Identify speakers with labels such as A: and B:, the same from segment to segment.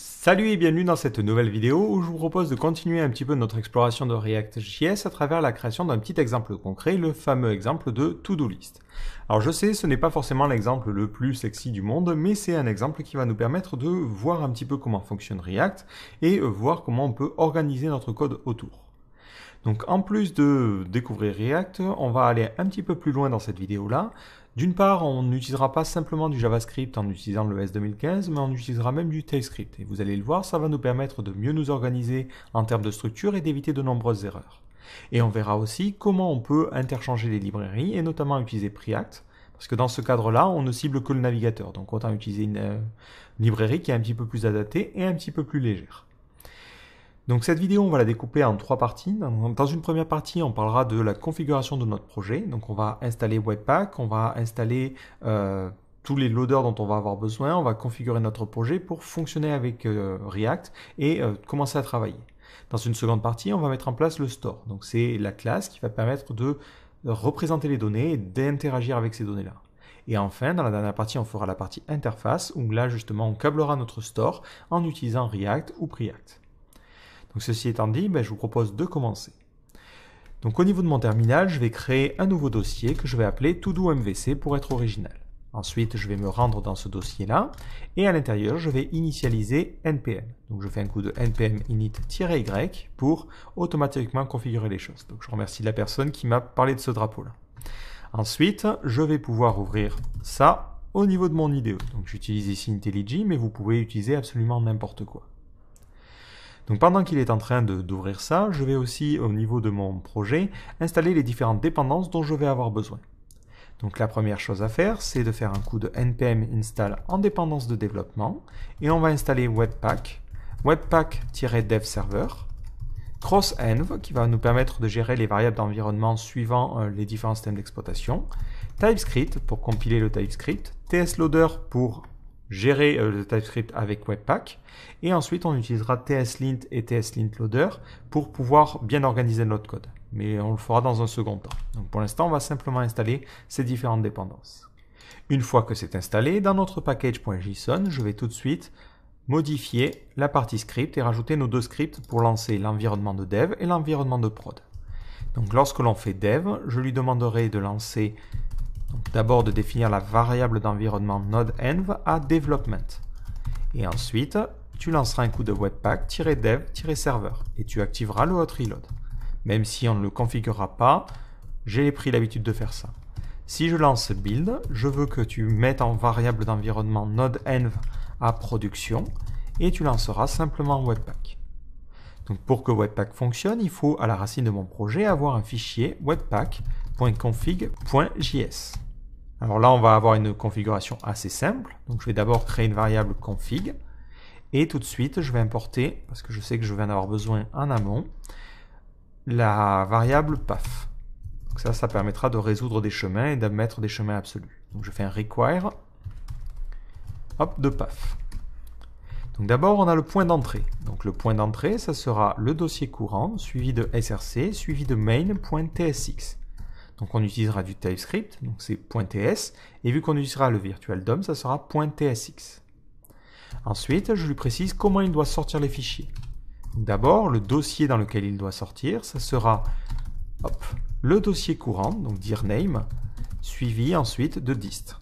A: Salut et bienvenue dans cette nouvelle vidéo où je vous propose de continuer un petit peu notre exploration de React.js à travers la création d'un petit exemple concret, le fameux exemple de To-Do List. Alors je sais, ce n'est pas forcément l'exemple le plus sexy du monde, mais c'est un exemple qui va nous permettre de voir un petit peu comment fonctionne React et voir comment on peut organiser notre code autour. Donc en plus de découvrir React, on va aller un petit peu plus loin dans cette vidéo-là. D'une part, on n'utilisera pas simplement du JavaScript en utilisant le S2015, mais on utilisera même du TypeScript. Et vous allez le voir, ça va nous permettre de mieux nous organiser en termes de structure et d'éviter de nombreuses erreurs. Et on verra aussi comment on peut interchanger les librairies, et notamment utiliser Preact, parce que dans ce cadre-là, on ne cible que le navigateur. Donc autant utiliser une librairie qui est un petit peu plus adaptée et un petit peu plus légère. Donc cette vidéo, on va la découper en 3 parties. Dans une première partie, on parlera de la configuration de notre projet. Donc on va installer Webpack, on va installer tous les loaders dont on va avoir besoin, on va configurer notre projet pour fonctionner avec React et commencer à travailler. Dans une seconde partie, on va mettre en place le store. Donc c'est la classe qui va permettre de représenter les données et d'interagir avec ces données-là. Et enfin, dans la dernière partie, on fera la partie interface où là justement on câblera notre store en utilisant React ou Preact. Donc ceci étant dit, je vous propose de commencer. Donc au niveau de mon terminal, je vais créer un nouveau dossier que je vais appeler todo MVC pour être original. Ensuite, je vais me rendre dans ce dossier-là et à l'intérieur, je vais initialiser npm. Donc je fais un coup de npm init-y pour automatiquement configurer les choses. Donc je remercie la personne qui m'a parlé de ce drapeau-là. Ensuite, je vais pouvoir ouvrir ça au niveau de mon IDE. Donc j'utilise ici IntelliJ, mais vous pouvez utiliser absolument n'importe quoi. Donc pendant qu'il est en train d'ouvrir ça, je vais aussi, au niveau de mon projet, installer les différentes dépendances dont je vais avoir besoin. Donc la première chose à faire, c'est de faire un coup de npm install en dépendance de développement, et on va installer Webpack, Webpack-dev server, crossenv, qui va nous permettre de gérer les variables d'environnement suivant les différents systèmes d'exploitation, TypeScript pour compiler le TypeScript, tsloader pour gérer le TypeScript avec Webpack, et ensuite on utilisera tslint et tslintloader pour pouvoir bien organiser notre code. Mais on le fera dans un second temps. Donc pour l'instant, on va simplement installer ces différentes dépendances. Une fois que c'est installé, dans notre package.json, je vais tout de suite modifier la partie script et rajouter nos deux scripts pour lancer l'environnement de dev et l'environnement de prod. Donc lorsque l'on fait dev, je lui demanderai de lancer d'abord de définir la variable d'environnement node-env à development. Et ensuite, tu lanceras un coup de webpack-dev-server et tu activeras le hot reload. Même si on ne le configurera pas, j'ai pris l'habitude de faire ça. Si je lance build, je veux que tu mettes en variable d'environnement node-env à production et tu lanceras simplement webpack. Donc pour que webpack fonctionne, il faut à la racine de mon projet avoir un fichier webpack.config.js. Alors là, on va avoir une configuration assez simple. Donc je vais d'abord créer une variable config et tout de suite, je vais importer, parce que je sais que je vais en avoir besoin en amont, la variable path. Donc ça permettra de résoudre des chemins et de mettre des chemins absolus. Donc je fais un require de path. Donc d'abord, on a le point d'entrée. Donc le point d'entrée, ça sera le dossier courant, suivi de src, suivi de main.tsx. Donc on utilisera du TypeScript, donc c'est .ts, et vu qu'on utilisera le virtual DOM, ça sera .tsx. Ensuite, je lui précise comment il doit sortir les fichiers. D'abord, le dossier dans lequel il doit sortir, ça sera le dossier courant, donc dir name, suivi ensuite de dist.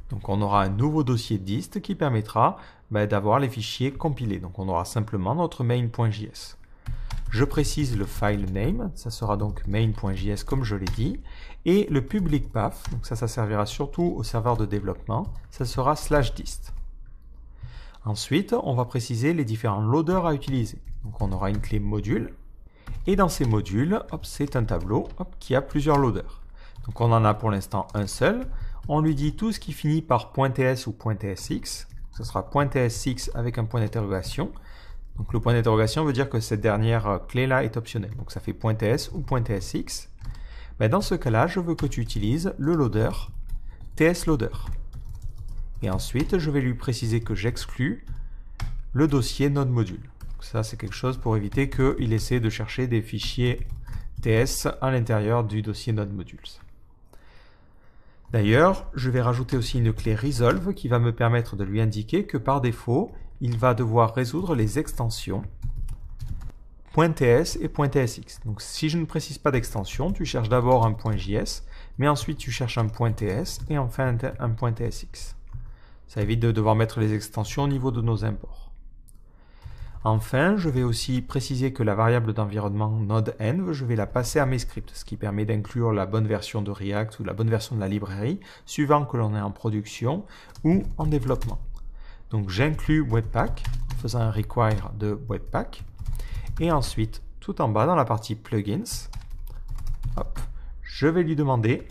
A: Donc on aura un nouveau dossier dist qui permettra d'avoir les fichiers compilés. Donc on aura simplement notre main.js. Je précise le file name, ça sera donc main.js comme je l'ai dit, et le public path, donc ça servira surtout au serveur de développement, ça sera /dist. Ensuite, on va préciser les différents loaders à utiliser. Donc on aura une clé module, et dans ces modules, c'est un tableau qui a plusieurs loaders. Donc on en a pour l'instant un seul, on lui dit tout ce qui finit par .ts ou .tsx, ce sera .tsx avec un point d'interrogation. Donc le point d'interrogation veut dire que cette dernière clé-là est optionnelle. Donc ça fait .ts ou .tsx. Dans ce cas-là, je veux que tu utilises le loader tsloader. Et ensuite, je vais lui préciser que j'exclus le dossier node module. Donc ça, c'est quelque chose pour éviter qu'il essaie de chercher des fichiers ts à l'intérieur du dossier node modules. D'ailleurs, je vais rajouter aussi une clé resolve qui va me permettre de lui indiquer que par défaut, il va devoir résoudre les extensions .ts et .tsx. Donc si je ne précise pas d'extension, tu cherches d'abord un .js, mais ensuite tu cherches un .ts et enfin un .tsx. Ça évite de devoir mettre les extensions au niveau de nos imports. Enfin, je vais aussi préciser que la variable d'environnement node-env, je vais la passer à mes scripts, ce qui permet d'inclure la bonne version de React ou la bonne version de la librairie, suivant que l'on est en production ou en développement. Donc j'inclus Webpack, en faisant un require de Webpack, et ensuite, tout en bas dans la partie plugins, hop, je vais lui demander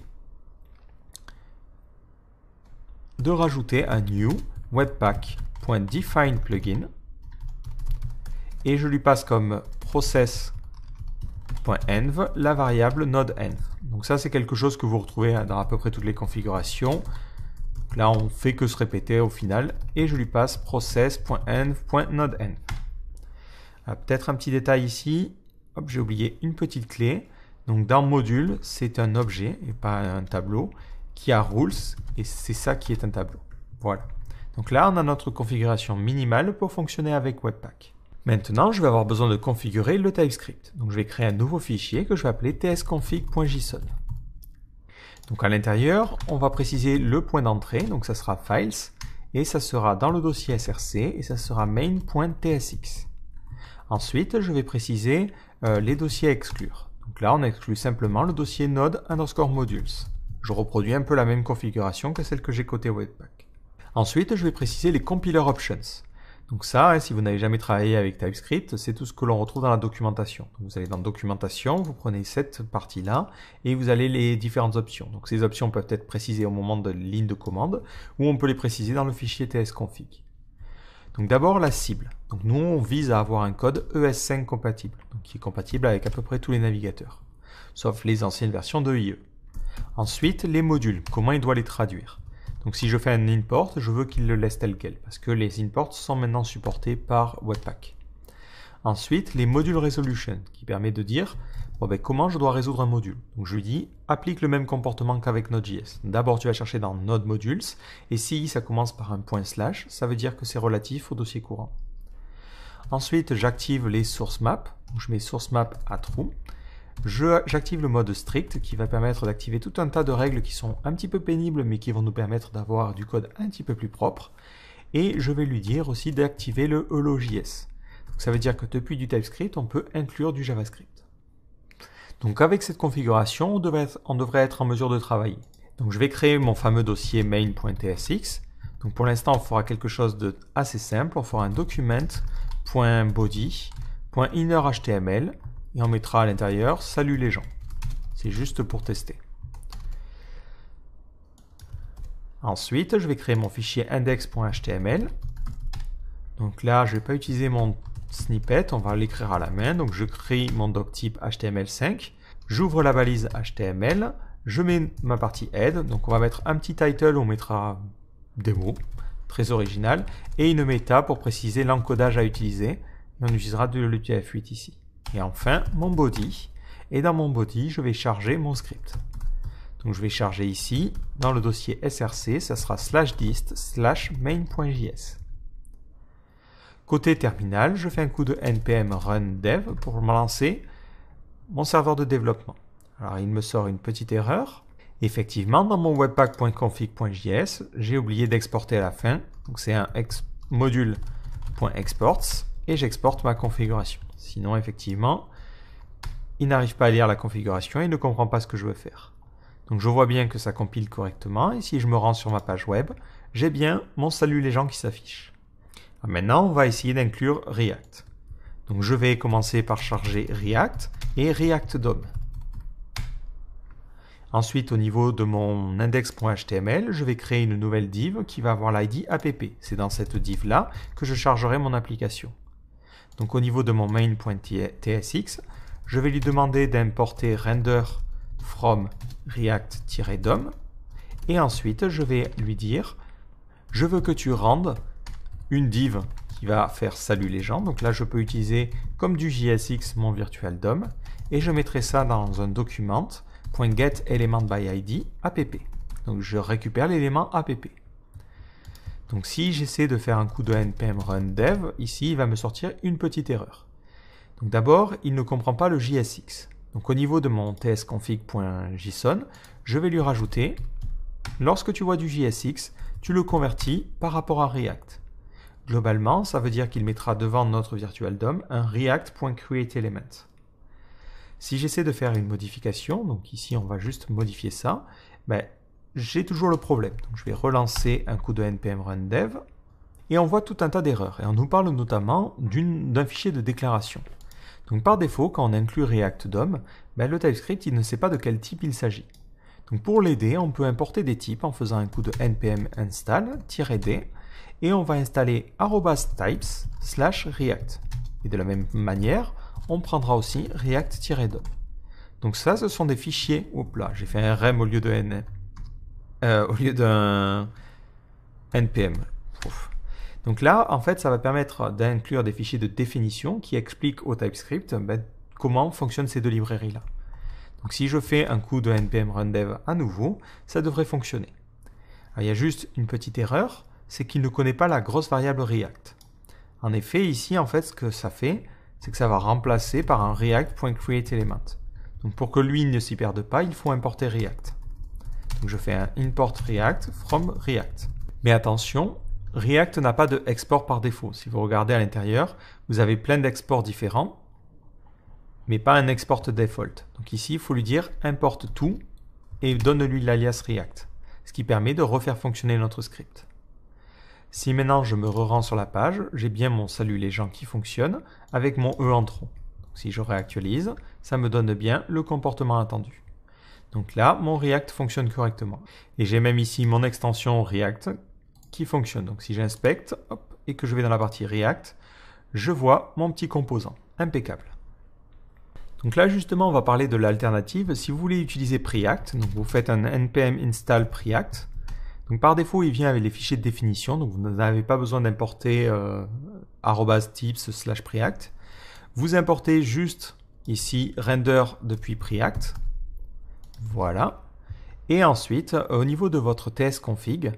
A: de rajouter un new webpack.definePlugin et je lui passe comme process.env la variable node-env. Donc ça c'est quelque chose que vous retrouvez dans à peu près toutes les configurations. Là on fait que se répéter au final et je lui passe process.env.node-env. Peut-être un petit détail ici, j'ai oublié une petite clé. Donc dans module, c'est un objet et pas un tableau qui a rules et c'est ça qui est un tableau. Voilà. Donc là, on a notre configuration minimale pour fonctionner avec Webpack. Maintenant, je vais avoir besoin de configurer le TypeScript. Donc je vais créer un nouveau fichier que je vais appeler tsconfig.json. Donc à l'intérieur, on va préciser le point d'entrée, donc ça sera files et ça sera dans le dossier src et ça sera main.tsx. Ensuite, je vais préciser les dossiers à exclure. Donc là, on exclut simplement le dossier node_modules. Je reproduis un peu la même configuration que celle que j'ai côté Webpack. Ensuite, je vais préciser les compiler options. Donc ça, si vous n'avez jamais travaillé avec TypeScript, c'est tout ce que l'on retrouve dans la documentation. Donc vous allez dans documentation, vous prenez cette partie-là et vous allez les différentes options. Donc ces options peuvent être précisées au moment de ligne de commande ou on peut les préciser dans le fichier tsconfig. Donc d'abord la cible. Donc nous on vise à avoir un code ES5 compatible, donc qui est compatible avec à peu près tous les navigateurs, sauf les anciennes versions de IE. Ensuite les modules, comment il doit les traduire. Donc si je fais un import, je veux qu'il le laisse tel quel, parce que les imports sont maintenant supportés par Webpack. Ensuite les module resolution, qui permet de dire comment je dois résoudre un module. Donc je lui dis, applique le même comportement qu'avec Node.js. D'abord tu vas chercher dans Node Modules, et si ça commence par un /, ça veut dire que c'est relatif au dossier courant. Ensuite j'active les source maps, donc je mets source map à true. J'active le mode strict qui va permettre d'activer tout un tas de règles qui sont un petit peu pénibles mais qui vont nous permettre d'avoir du code un petit peu plus propre. Et je vais lui dire aussi d'activer le hello.js. Ça veut dire que depuis du TypeScript, on peut inclure du JavaScript. Donc avec cette configuration, on devrait être en mesure de travailler. Donc je vais créer mon fameux dossier main.tsx. Donc pour l'instant, on fera quelque chose de assez simple. On fera un document.body.innerHTML et on mettra à l'intérieur « Salut les gens ». C'est juste pour tester. Ensuite, je vais créer mon fichier index.html. Donc là, je ne vais pas utiliser mon snippet, on va l'écrire à la main. Donc je crée mon doctype HTML5, j'ouvre la balise HTML, je mets ma partie head, donc on va mettre un petit title, on mettra des mots, très original, et une méta pour préciser l'encodage à utiliser, et on utilisera de l'UTF-8 ici. Et enfin, mon body, et dans mon body, je vais charger mon script. Donc je vais charger ici, dans le dossier src, ça sera /dist/main.js. Côté terminal, je fais un coup de npm run dev pour me lancer mon serveur de développement. Alors il me sort une petite erreur. Effectivement, dans mon webpack.config.js, j'ai oublié d'exporter à la fin. Donc c'est un module.exports et j'exporte ma configuration. Sinon, effectivement, il n'arrive pas à lire la configuration et il ne comprend pas ce que je veux faire. Donc je vois bien que ça compile correctement et si je me rends sur ma page web, j'ai bien mon salut les gens qui s'affiche. Maintenant, on va essayer d'inclure React. Donc je vais commencer par charger React et React DOM. Ensuite, au niveau de mon index.html, je vais créer une nouvelle div qui va avoir l'ID app. C'est dans cette div-là que je chargerai mon application. Donc au niveau de mon main.tsx, je vais lui demander d'importer render from react-dom. Et ensuite, je vais lui dire, je veux que tu rendes une div qui va faire salut les gens. Donc là, je peux utiliser comme du JSX mon virtual DOM et je mettrai ça dans un document .getElementById app. Donc je récupère l'élément app. Donc si j'essaie de faire un coup de npm run dev, ici il va me sortir une petite erreur. Donc d'abord, il ne comprend pas le JSX. Donc au niveau de mon tsconfig.json, je vais lui rajouter, lorsque tu vois du JSX, tu le convertis par rapport à React. Globalement, ça veut dire qu'il mettra devant notre virtual DOM un react.createElement. Si j'essaie de faire une modification, donc ici on va juste modifier ça, j'ai toujours le problème. Donc je vais relancer un coup de npm run dev et on voit tout un tas d'erreurs. Et on nous parle notamment d'un fichier de déclaration. Donc par défaut, quand on inclut React DOM, le TypeScript il ne sait pas de quel type il s'agit. Donc pour l'aider, on peut importer des types en faisant un coup de npm install-d et on va installer @types/react. Et de la même manière, on prendra aussi react-dom. Donc ça, ce sont des fichiers. Oups là, j'ai fait un rem au lieu d'un npm. Ouf. Donc là, en fait, ça va permettre d'inclure des fichiers de définition qui expliquent au TypeScript comment fonctionnent ces deux librairies-là. Donc si je fais un coup de npm run dev à nouveau, ça devrait fonctionner. Alors, il y a juste une petite erreur, c'est qu'il ne connaît pas la grosse variable React. En effet, ici, en fait, ce que ça fait, c'est que ça va remplacer par un react.createElement. Donc pour que lui ne s'y perde pas, il faut importer React. Donc je fais un import React from React. Mais attention, React n'a pas de export par défaut. Si vous regardez à l'intérieur, vous avez plein d'exports différents, mais pas un export default. Donc ici, il faut lui dire importe tout et donne-lui l'alias React, ce qui permet de refaire fonctionner notre script. Si maintenant je me re-rends sur la page, j'ai bien mon salut les gens qui fonctionne avec mon E en trop. Donc si je réactualise, ça me donne bien le comportement attendu. Donc là, mon React fonctionne correctement. Et j'ai même ici mon extension React qui fonctionne. Donc si j'inspecte et que je vais dans la partie React, je vois mon petit composant. Impeccable. Donc là justement on va parler de l'alternative. Si vous voulez utiliser Preact, donc vous faites un npm install Preact. Donc par défaut il vient avec les fichiers de définition, donc vous n'avez pas besoin d'importer @types/preact. Vous importez juste ici render depuis Preact. Voilà. Et ensuite au niveau de votre tsconfig,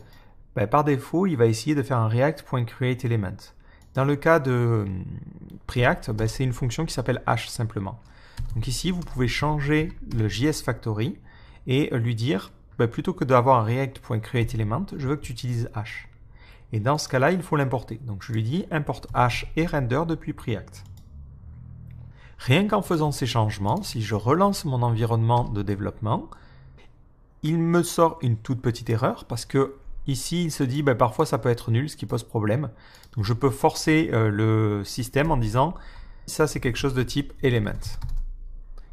A: par défaut, il va essayer de faire un react.createElement. Dans le cas de Preact, c'est une fonction qui s'appelle hash simplement. Donc ici, vous pouvez changer le JS Factory et lui dire, plutôt que d'avoir un react.createElement, je veux que tu utilises hash. Et dans ce cas-là, il faut l'importer. Donc je lui dis importe hash et render depuis Preact. Rien qu'en faisant ces changements, si je relance mon environnement de développement, il me sort une toute petite erreur parce que ici, il se dit, parfois ça peut être nul, ce qui pose problème. Donc je peux forcer le système en disant, ça c'est quelque chose de type element.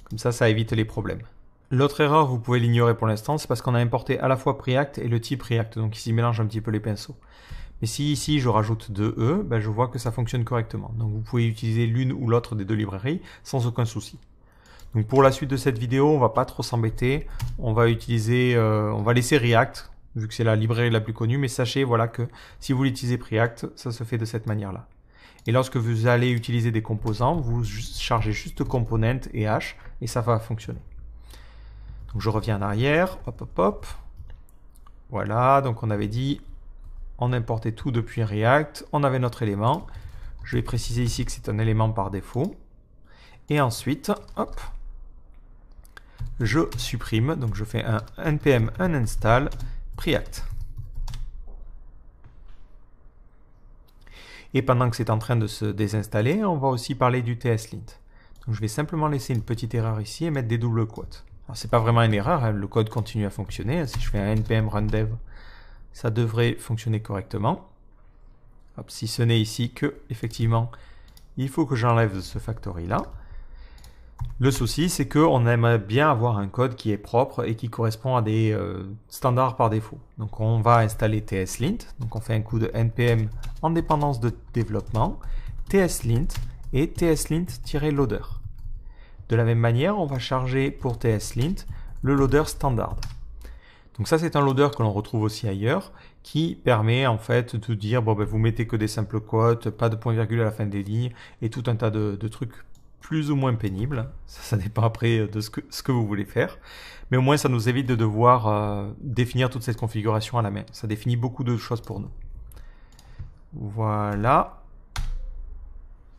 A: Comme ça évite les problèmes. L'autre erreur, vous pouvez l'ignorer pour l'instant, c'est parce qu'on a importé à la fois Preact et le type React. Donc ici, il mélange un petit peu les pinceaux. Mais si ici, je rajoute 2E, je vois que ça fonctionne correctement. Donc vous pouvez utiliser l'une ou l'autre des deux librairies sans aucun souci. Donc pour la suite de cette vidéo, on va pas trop s'embêter. On va utiliser, on va laisser React, vu que c'est la librairie la plus connue, mais sachez que si vous utilisez Preact, ça se fait de cette manière-là. Et lorsque vous allez utiliser des composants, vous chargez juste component et hash, et ça va fonctionner. Donc je reviens en arrière, hop. Voilà, donc on avait dit, on importait tout depuis React, on avait notre élément. Je vais préciser ici que c'est un élément par défaut. Et ensuite, je supprime, donc je fais un npm uninstall Preact. Et pendant que c'est en train de se désinstaller, on va aussi parler du tslint. Donc je vais simplement laisser une petite erreur ici et mettre des doubles quotes. Alors c'est pas vraiment une erreur, le code continue à fonctionner. Si je fais un npm run dev, ça devrait fonctionner correctement. Si ce n'est ici que, effectivement, il faut que j'enlève ce factory là. Le souci, c'est qu'on aime bien avoir un code qui est propre et qui correspond à des standards par défaut. Donc on va installer tslint, donc on fait un coup de npm en dépendance de développement, tslint et tslint-loader. De la même manière, on va charger pour tslint le loader standard. Donc ça, c'est un loader que l'on retrouve aussi ailleurs, qui permet en fait de dire, vous mettez que des simples quotes, pas de point-virgule à la fin des lignes, et tout un tas de trucs plus ou moins pénibles. Ça dépend après de ce que vous voulez faire. Mais au moins, ça nous évite de devoir définir toute cette configuration à la main. Ça définit beaucoup de choses pour nous. Voilà.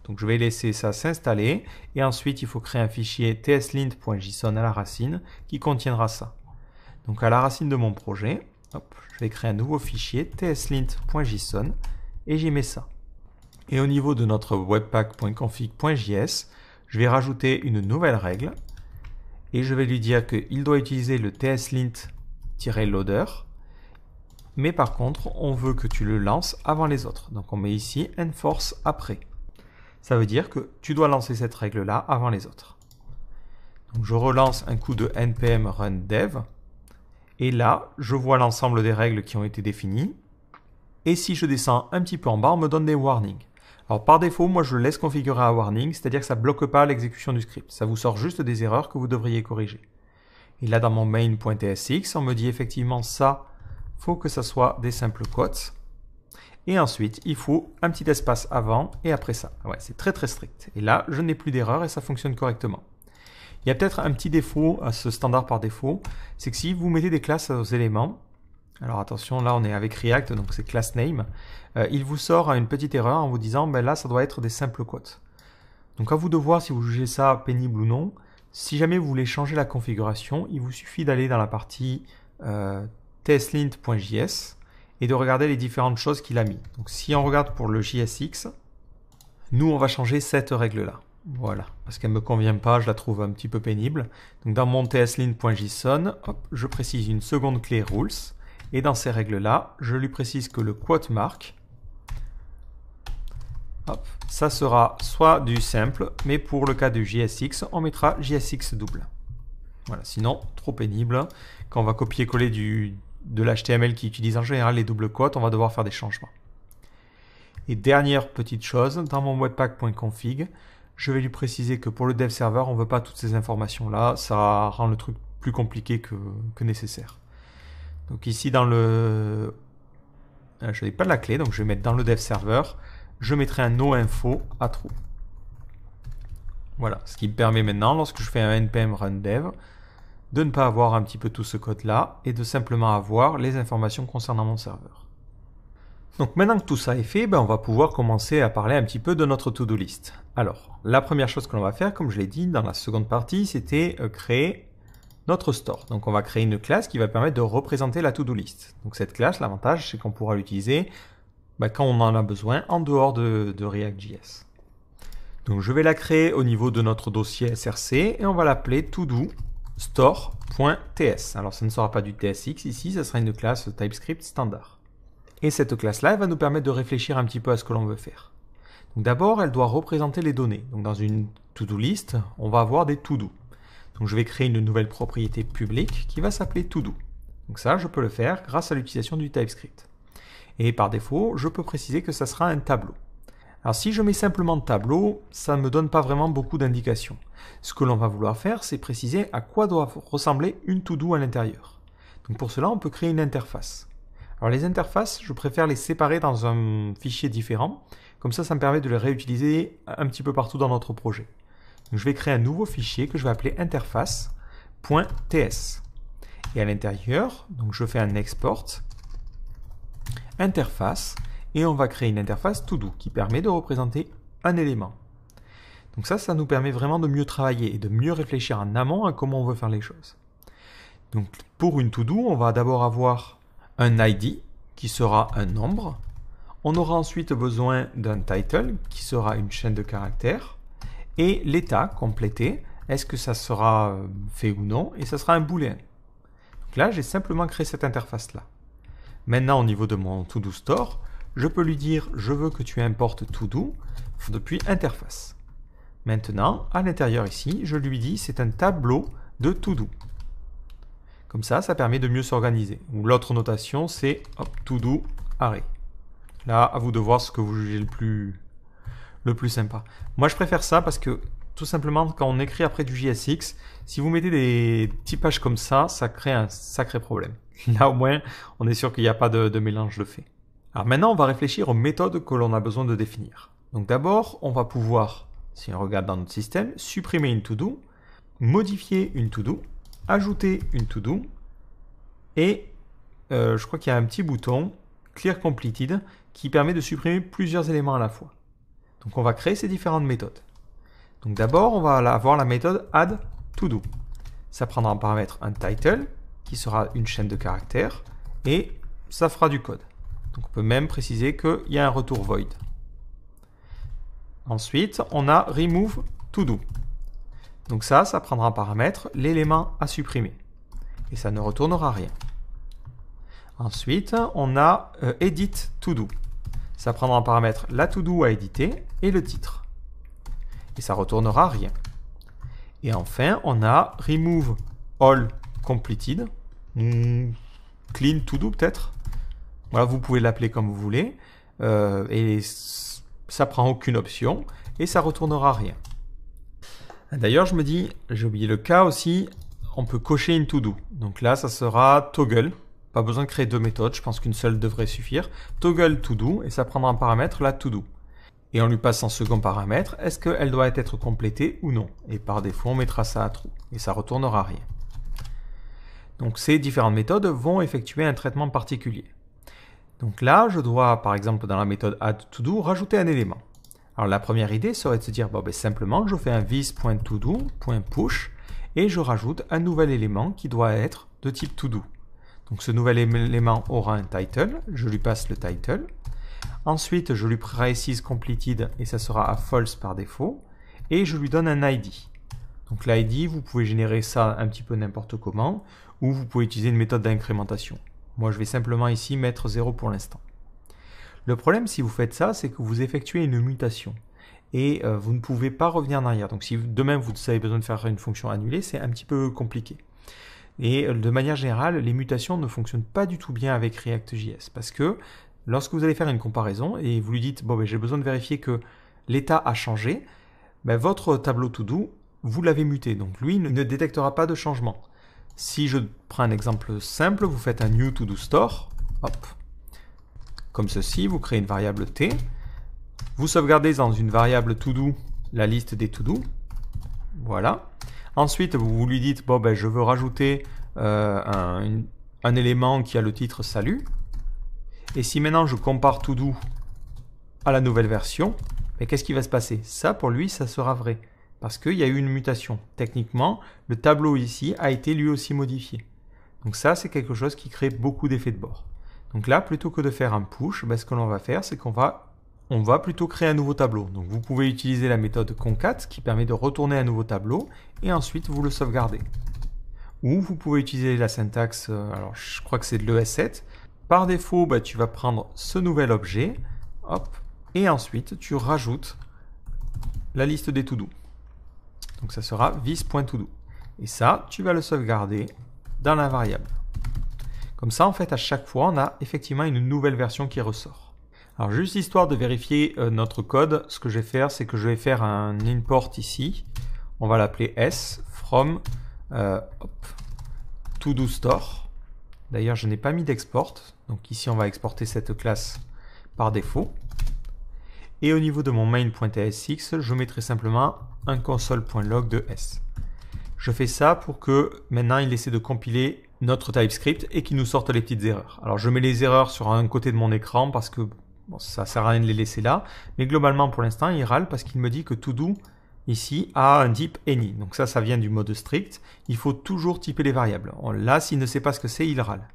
A: Donc je vais laisser ça s'installer. Et ensuite, il faut créer un fichier tslint.json à la racine qui contiendra ça. Donc à la racine de mon projet, hop, je vais créer un nouveau fichier tslint.json et j'y mets ça. Et au niveau de notre webpack.config.js, je vais rajouter une nouvelle règle et je vais lui dire qu'il doit utiliser le tslint-loader, mais par contre, on veut que tu le lances avant les autres. Donc on met ici enforce après. Ça veut dire que tu dois lancer cette règle-là avant les autres. Donc je relance un coup de npm run dev. Et là, je vois l'ensemble des règles qui ont été définies. Et si je descends un petit peu en bas, on me donne des warnings. Alors par défaut, moi je le laisse configurer à warning, c'est-à-dire que ça ne bloque pas l'exécution du script. Ça vous sort juste des erreurs que vous devriez corriger. Et là, dans mon main.tsx, on me dit effectivement ça, faut que ça soit des simples quotes. Et ensuite, il faut un petit espace avant et après ça. Ouais, c'est très très strict. Et là, je n'ai plus d'erreur et ça fonctionne correctement. Il y a peut-être un petit défaut à ce standard par défaut, c'est que si vous mettez des classes aux éléments, alors attention, là on est avec React, donc c'est class name, il vous sort une petite erreur en vous disant, ben là ça doit être des simples quotes. Donc à vous de voir si vous jugez ça pénible ou non. Si jamais vous voulez changer la configuration, il vous suffit d'aller dans la partie tslint.js et de regarder les différentes choses qu'il a mis. Donc si on regarde pour le JSX, nous on va changer cette règle-là. Voilà, parce qu'elle ne me convient pas, je la trouve un petit peu pénible. Donc dans mon tslint.json, je précise une seconde clé rules. Et dans ces règles-là, je lui précise que le quote mark, ça sera soit du simple, mais pour le cas du JSX, on mettra JSX double. Voilà, sinon, trop pénible. Quand on va copier-coller de l'HTML qui utilise en général les doubles quotes, on va devoir faire des changements. Et dernière petite chose, dans mon webpack.config, je vais lui préciser que pour le dev server, on ne veut pas toutes ces informations-là. Ça rend le truc plus compliqué que nécessaire. Donc ici, dans le... Je n'ai pas la clé, donc je vais mettre dans le dev server, je mettrai un noinfo à true. Voilà, ce qui me permet maintenant, lorsque je fais un npm run dev, de ne pas avoir un petit peu tout ce code-là et de simplement avoir les informations concernant mon serveur. Donc maintenant que tout ça est fait, on va pouvoir commencer à parler un petit peu de notre to-do list. Alors, la première chose que l'on va faire, comme je l'ai dit dans la seconde partie, c'était créer notre store. Donc on va créer une classe qui va permettre de représenter la to-do list. Donc cette classe, l'avantage, c'est qu'on pourra l'utiliser quand on en a besoin en dehors de React.js. Donc je vais la créer au niveau de notre dossier src et on va l'appeler todo store.ts. Alors ça ne sera pas du tsx ici, ça sera une classe TypeScript standard. Et cette classe-là, elle va nous permettre de réfléchir un petit peu à ce que l'on veut faire. Donc d'abord, elle doit représenter les données. Donc dans une to-do list, on va avoir des to-do. Donc je vais créer une nouvelle propriété publique qui va s'appeler todo. Donc ça, je peux le faire grâce à l'utilisation du TypeScript. Et par défaut, je peux préciser que ça sera un tableau. Alors si je mets simplement tableau, ça ne me donne pas vraiment beaucoup d'indications. Ce que l'on va vouloir faire, c'est préciser à quoi doit ressembler une to-do à l'intérieur. Donc pour cela, on peut créer une interface. Alors les interfaces, je préfère les séparer dans un fichier différent. Comme ça, ça me permet de les réutiliser un petit peu partout dans notre projet. Donc, je vais créer un nouveau fichier que je vais appeler interface.ts. Et à l'intérieur, donc je fais un export interface et on va créer une interface todo qui permet de représenter un élément. Donc ça nous permet vraiment de mieux travailler et de mieux réfléchir en amont à comment on veut faire les choses. Donc pour une to-do, on va d'abord avoir un ID qui sera un nombre. On aura ensuite besoin d'un title qui sera une chaîne de caractères et l'état complété, est-ce que ça sera fait ou non, et ça sera un booléen. Donc là, j'ai simplement créé cette interface-là. Maintenant, au niveau de mon to-do store, je peux lui dire je veux que tu importes to-do depuis interface. Maintenant, à l'intérieur ici, je lui dis c'est un tableau de to-do. Comme ça permet de mieux s'organiser. Ou l'autre notation, c'est to-do array. Là, à vous de voir ce que vous jugez le plus sympa. Moi, je préfère ça parce que, tout simplement, quand on écrit après du JSX, si vous mettez des petits pages comme ça crée un sacré problème. Là, au moins, on est sûr qu'il n'y a pas de mélange de faits. Alors maintenant, on va réfléchir aux méthodes que l'on a besoin de définir. Donc d'abord, on va pouvoir, si on regarde dans notre système, supprimer une to-do, modifier une to-do, ajouter une to-do, et je crois qu'il y a un petit bouton, Clear Completed, qui permet de supprimer plusieurs éléments à la fois. Donc on va créer ces différentes méthodes. Donc d'abord, on va avoir la méthode add to do. Ça prendra en paramètre un title, qui sera une chaîne de caractères, et ça fera du code. Donc on peut même préciser qu'il y a un retour void. Ensuite, on a remove to do. Donc ça prendra en paramètre l'élément à supprimer. Et ça ne retournera rien. Ensuite, on a edit to do. Ça prendra en paramètre la to do à éditer et le titre. Et ça retournera rien. Et enfin, on a remove all completed. Clean to do peut-être. Voilà, vous pouvez l'appeler comme vous voulez. Et ça prend aucune option et ça retournera rien. D'ailleurs, je me dis, j'ai oublié le cas aussi, on peut cocher une to-do. Donc là, ça sera toggle. Pas besoin de créer deux méthodes, je pense qu'une seule devrait suffire. Toggle to-do, et ça prendra en paramètre la to-do. Et on lui passe en second paramètre, est-ce qu'elle doit être complétée ou non? Et par défaut, on mettra ça à true, et ça retournera rien. Donc ces différentes méthodes vont effectuer un traitement particulier. Donc là, je dois, par exemple, dans la méthode add to do, rajouter un élément. Alors la première idée serait de se dire, simplement, je fais un this.todo.push et je rajoute un nouvel élément qui doit être de type to do. Donc ce nouvel élément aura un title, je lui passe le title. Ensuite, je lui précise completed et ça sera à false par défaut. Et je lui donne un ID. Donc l'ID, vous pouvez générer ça un petit peu n'importe comment ou vous pouvez utiliser une méthode d'incrémentation. Moi, je vais simplement ici mettre 0 pour l'instant. Le problème, si vous faites ça, c'est que vous effectuez une mutation et vous ne pouvez pas revenir en arrière. Donc si demain, vous avez besoin de faire une fonction annulée, c'est un petit peu compliqué. Et de manière générale, les mutations ne fonctionnent pas du tout bien avec React.js parce que lorsque vous allez faire une comparaison et vous lui dites j'ai besoin de vérifier que l'état a changé, votre tableau to-do, vous l'avez muté. Donc lui ne détectera pas de changement. Si je prends un exemple simple, vous faites un new to-do store, hop, comme ceci, vous créez une variable t, vous sauvegardez dans une variable to-do la liste des to-do, voilà. Ensuite, vous lui dites, je veux rajouter un élément qui a le titre salut. Et si maintenant je compare to-do à la nouvelle version, qu'est-ce qui va se passer? Ça, pour lui, ça sera vrai. Parce qu'il y a eu une mutation. Techniquement, le tableau ici a été lui aussi modifié. Donc ça, c'est quelque chose qui crée beaucoup d'effets de bord. Donc là, plutôt que de faire un push, ce que l'on va faire, c'est qu'on va plutôt créer un nouveau tableau. Donc vous pouvez utiliser la méthode concat qui permet de retourner un nouveau tableau et ensuite vous le sauvegardez. Ou vous pouvez utiliser la syntaxe, alors je crois que c'est de l'ES7. Par défaut, tu vas prendre ce nouvel objet, hop, et ensuite tu rajoutes la liste des to-do. Donc ça sera this.todo. Et ça, tu vas le sauvegarder dans la variable. Comme ça, en fait, à chaque fois, on a effectivement une nouvelle version qui ressort. Alors juste histoire de vérifier notre code, ce que je vais faire, c'est que je vais faire un import ici. On va l'appeler s from to-do store. D'ailleurs, je n'ai pas mis d'export. Donc ici, on va exporter cette classe par défaut. Et au niveau de mon main.tsx, je mettrai simplement un console.log de s. Je fais ça pour que maintenant il essaie de compiler notre TypeScript et qu'il nous sorte les petites erreurs. Alors je mets les erreurs sur un côté de mon écran parce que ça sert à rien de les laisser là. Mais globalement pour l'instant il râle parce qu'il me dit que todo ici a un type any. Donc ça vient du mode strict. Il faut toujours typer les variables. Là s'il ne sait pas ce que c'est, il râle.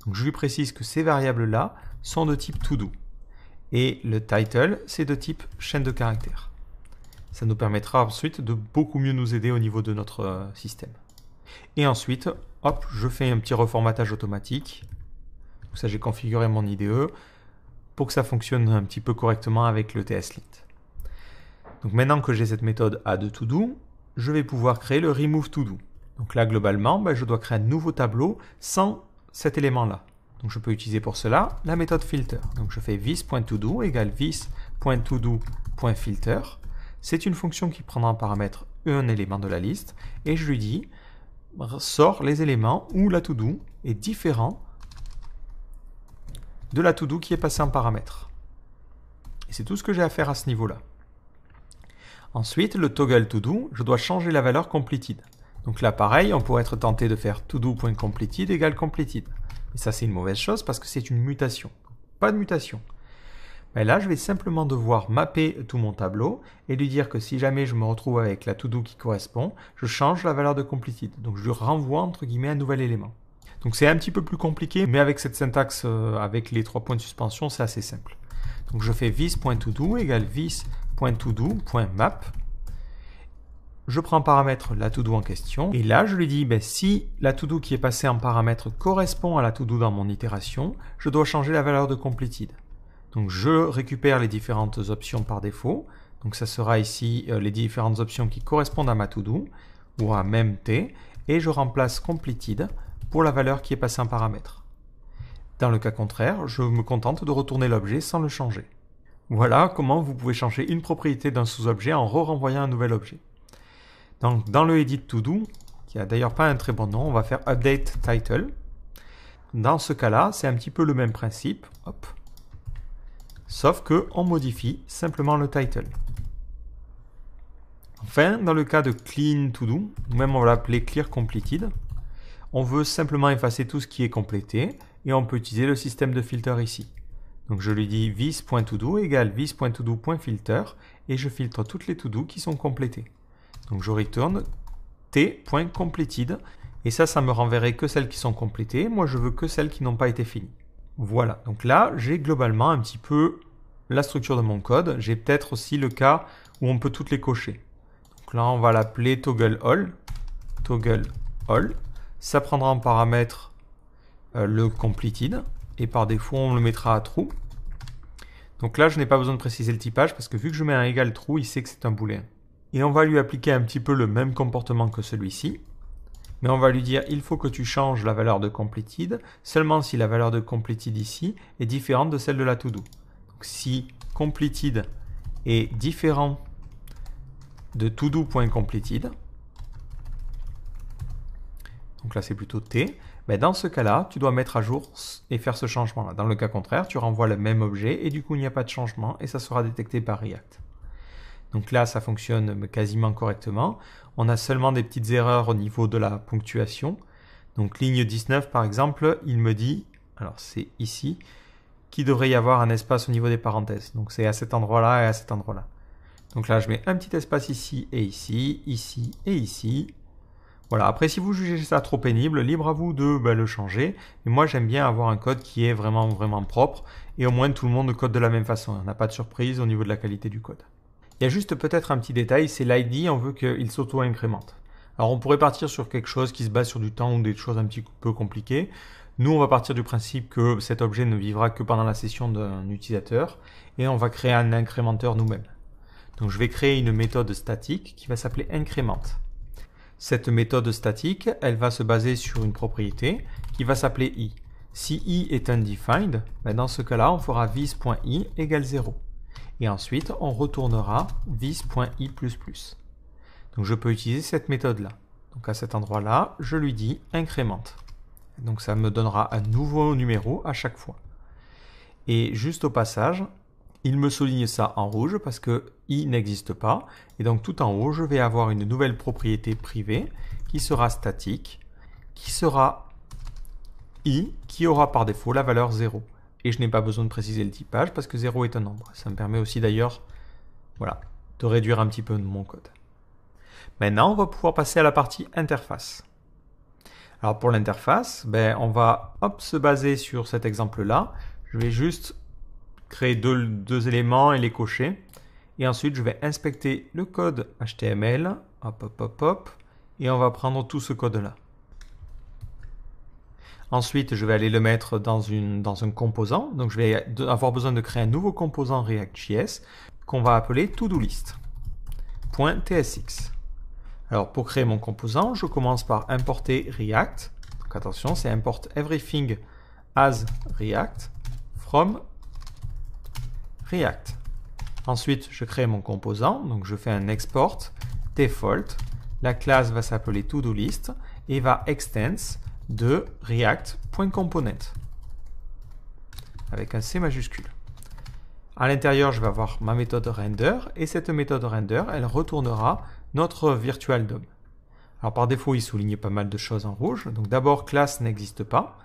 A: Donc je lui précise que ces variables là sont de type todo. Et le title c'est de type chaîne de caractères. Ça nous permettra ensuite de beaucoup mieux nous aider au niveau de notre système. Et ensuite, hop, je fais un petit reformatage automatique. Donc ça, j'ai configuré mon IDE pour que ça fonctionne un petit peu correctement avec le TSLint. Donc maintenant que j'ai cette méthode add_to_do, je vais pouvoir créer le remove_to_do. Donc là, globalement, je dois créer un nouveau tableau sans cet élément-là. Donc je peux utiliser pour cela la méthode filter. Donc je fais this.todo égale this.todo.filter. C'est une fonction qui prendra en paramètre un élément de la liste et je lui dis sort les éléments où la to-do est différent de la to-do qui est passée en paramètre. Et c'est tout ce que j'ai à faire à ce niveau-là. Ensuite, le toggle to-do, je dois changer la valeur completed. Donc là, pareil, on pourrait être tenté de faire to-do.completed égale completed. Mais ça, c'est une mauvaise chose parce que c'est une mutation. Pas de mutation. Ben là, je vais simplement devoir mapper tout mon tableau et lui dire que si jamais je me retrouve avec la to-do qui correspond, je change la valeur de completed. Donc je lui renvoie entre guillemets un nouvel élément. Donc c'est un petit peu plus compliqué, mais avec cette syntaxe, avec les 3 points de suspension, c'est assez simple. Donc je fais this.todo égale this.todo.map. Je prends en paramètre la to-do en question, et là je lui dis, ben, si la to-do qui est passée en paramètre correspond à la to-do dans mon itération, je dois changer la valeur de completed. Donc je récupère les différentes options par défaut, donc ça sera ici les différentes options qui correspondent à ma to-do, ou à memT, et je remplace completed pour la valeur qui est passée en paramètre. Dans le cas contraire, je me contente de retourner l'objet sans le changer. Voilà comment vous pouvez changer une propriété d'un sous-objet en renvoyant un nouvel objet. Donc, dans le edit to do, qui a d'ailleurs pas un très bon nom, on va faire update title. Dans ce cas-là, c'est un petit peu le même principe, hop. Sauf que on modifie simplement le title. Enfin, dans le cas de clean to do, ou même on va l'appeler clear completed, on veut simplement effacer tout ce qui est complété et on peut utiliser le système de filter ici. Donc je lui dis this.todo égale this.todo.filter et je filtre toutes les to-do qui sont complétées. Donc je retourne t.completed et ça me renverrait que celles qui sont complétées. Moi je veux que celles qui n'ont pas été finies. Voilà, donc là j'ai globalement un petit peu la structure de mon code. J'ai peut-être aussi le cas où on peut toutes les cocher. Donc là on va l'appeler toggle all. Ça prendra en paramètre le completed et par défaut on le mettra à true. Donc là je n'ai pas besoin de préciser le typage parce que vu que je mets un égal true, il sait que c'est un booléen. Et on va lui appliquer un petit peu le même comportement que celui-ci. Mais on va lui dire il faut que tu changes la valeur de completed seulement si la valeur de completed ici est différente de celle de la to-do. Donc si completed est différent de todo.completed, donc là c'est plutôt T, ben dans ce cas-là, tu dois mettre à jour et faire ce changement-là. Dans le cas contraire, tu renvoies le même objet et du coup il n'y a pas de changement et ça sera détecté par React. Donc là, ça fonctionne quasiment correctement. On a seulement des petites erreurs au niveau de la ponctuation. Donc ligne 19 par exemple, il me dit, alors c'est ici, qu'il devrait y avoir un espace au niveau des parenthèses. Donc c'est à cet endroit-là et à cet endroit-là. Donc là, je mets un petit espace ici et ici, ici et ici. Voilà, après si vous jugez ça trop pénible, libre à vous de le changer. Mais moi j'aime bien avoir un code qui est vraiment propre et au moins tout le monde code de la même façon. On n'a pas de surprise au niveau de la qualité du code. Il y a juste peut-être un petit détail, c'est l'ID, on veut qu'il s'auto-incrémente. Alors on pourrait partir sur quelque chose qui se base sur du temps ou des choses un petit peu compliquées. Nous on va partir du principe que cet objet ne vivra que pendant la session d'un utilisateur et on va créer un incrémenteur nous-mêmes. Donc je vais créer une méthode statique qui va s'appeler increment. Cette méthode statique, elle va se baser sur une propriété qui va s'appeler i. Si i est undefined, dans ce cas-là, on fera this.i égale 0. Et ensuite, on retournera this.i++. Donc je peux utiliser cette méthode-là. Donc à cet endroit-là, je lui dis increment. Donc ça me donnera un nouveau numéro à chaque fois. Et juste au passage, il me souligne ça en rouge parce que i n'existe pas. Et donc tout en haut, je vais avoir une nouvelle propriété privée qui sera statique, qui sera i, qui aura par défaut la valeur 0. Et je n'ai pas besoin de préciser le typage parce que 0 est un nombre. Ça me permet aussi d'ailleurs de réduire un petit peu mon code. Maintenant, on va pouvoir passer à la partie interface. Alors pour l'interface, on va se baser sur cet exemple-là. Je vais juste créer deux éléments et les cocher. Et ensuite, je vais inspecter le code HTML. Et on va prendre tout ce code-là. Ensuite, je vais aller le mettre dans un composant. Donc, je vais avoir besoin de créer un nouveau composant React.js qu'on va appeler TodoList.tsx. Alors, pour créer mon composant, je commence par importer React. Donc, attention, c'est import everything as React from React. Ensuite, je crée mon composant. Donc, je fais un export default. La classe va s'appeler TodoList et va extends de React.component avec un C majuscule. À l'intérieur, je vais avoir ma méthode render et cette méthode render, elle retournera notre virtual DOM. Alors par défaut, il souligne pas mal de choses en rouge. Donc d'abord, classe n'existe pas.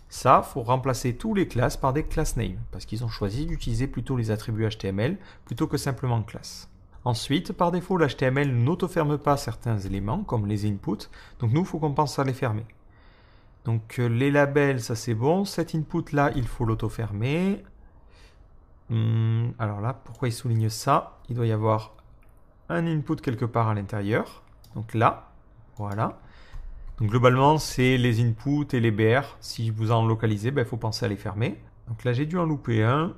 A: Ça, il faut remplacer tous les classes par des class names, parce qu'ils ont choisi d'utiliser plutôt les attributs HTML plutôt que simplement classe. Ensuite, par défaut, l'HTML n'auto-ferme pas certains éléments, comme les inputs, donc nous, il faut qu'on pense à les fermer. Donc les labels, ça c'est bon, cet input-là, il faut l'auto-fermer. Alors là, pourquoi il souligne ça? Il doit y avoir un input quelque part à l'intérieur, donc là, voilà. Donc globalement, c'est les inputs et les BR. Si vous en localisez, il faut penser à les fermer. Donc là, j'ai dû en louper un.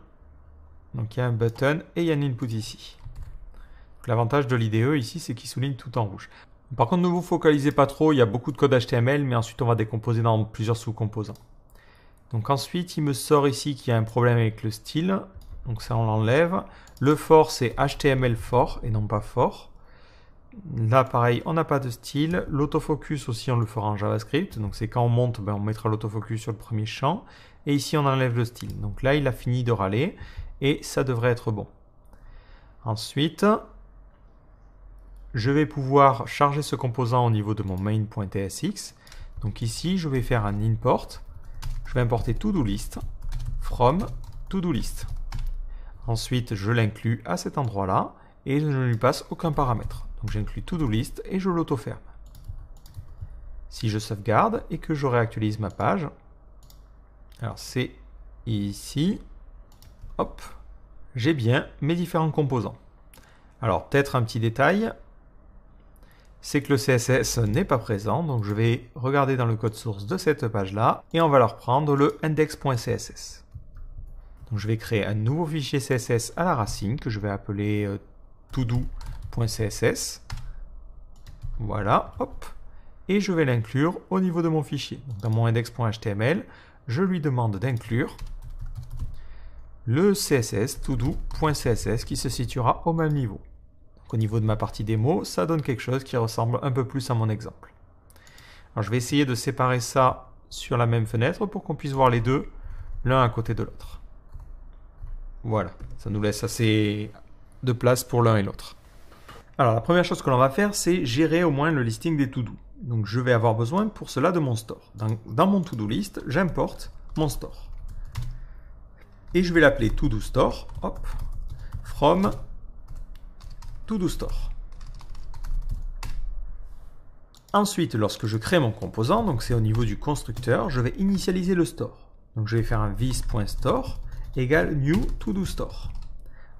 A: Donc il y a un button et il y a un input ici. L'avantage de l'IDE ici, c'est qu'il souligne tout en rouge. Par contre, ne vous focalisez pas trop, il y a beaucoup de code HTML, mais ensuite on va décomposer dans plusieurs sous-composants. Donc ensuite, il me sort ici qu'il y a un problème avec le style. Donc ça, on l'enlève. Le for, c'est HTML for et non pas for. Là, pareil, on n'a pas de style. L'autofocus aussi, on le fera en JavaScript. Donc, c'est quand on monte, on mettra l'autofocus sur le premier champ. Et ici, on enlève le style. Donc là, il a fini de râler. Et ça devrait être bon. Ensuite, je vais pouvoir charger ce composant au niveau de mon main.tsx. Donc ici, je vais faire un import. Je vais importer ToDoList from ToDoList. Ensuite, je l'inclus à cet endroit-là. Et je ne lui passe aucun paramètre. Donc j'inclus ToDoList et je l'auto-ferme. Si je sauvegarde et que je réactualise ma page, alors c'est ici, hop, j'ai bien mes différents composants. Alors peut-être un petit détail, c'est que le CSS n'est pas présent, donc je vais regarder dans le code source de cette page-là et on va leur prendre le index.css. Donc je vais créer un nouveau fichier CSS à la racine que je vais appeler todo.css. Voilà, hop. Et je vais l'inclure au niveau de mon fichier. Donc dans mon index.html, je lui demande d'inclure le CSS todo.css qui se situera au même niveau. Donc au niveau de ma partie démo, ça donne quelque chose qui ressemble un peu plus à mon exemple. Alors je vais essayer de séparer ça sur la même fenêtre pour qu'on puisse voir les deux l'un à côté de l'autre. Voilà, ça nous laisse assez de place pour l'un et l'autre. Alors la première chose que l'on va faire, c'est gérer au moins le listing des to-do. Donc je vais avoir besoin pour cela de mon store. Dans mon to-do list, j'importe mon store. Et je vais l'appeler to-do store, hop, from to-do store. Ensuite, lorsque je crée mon composant, donc c'est au niveau du constructeur, je vais initialiser le store. Donc je vais faire un this.store égale new to-do store.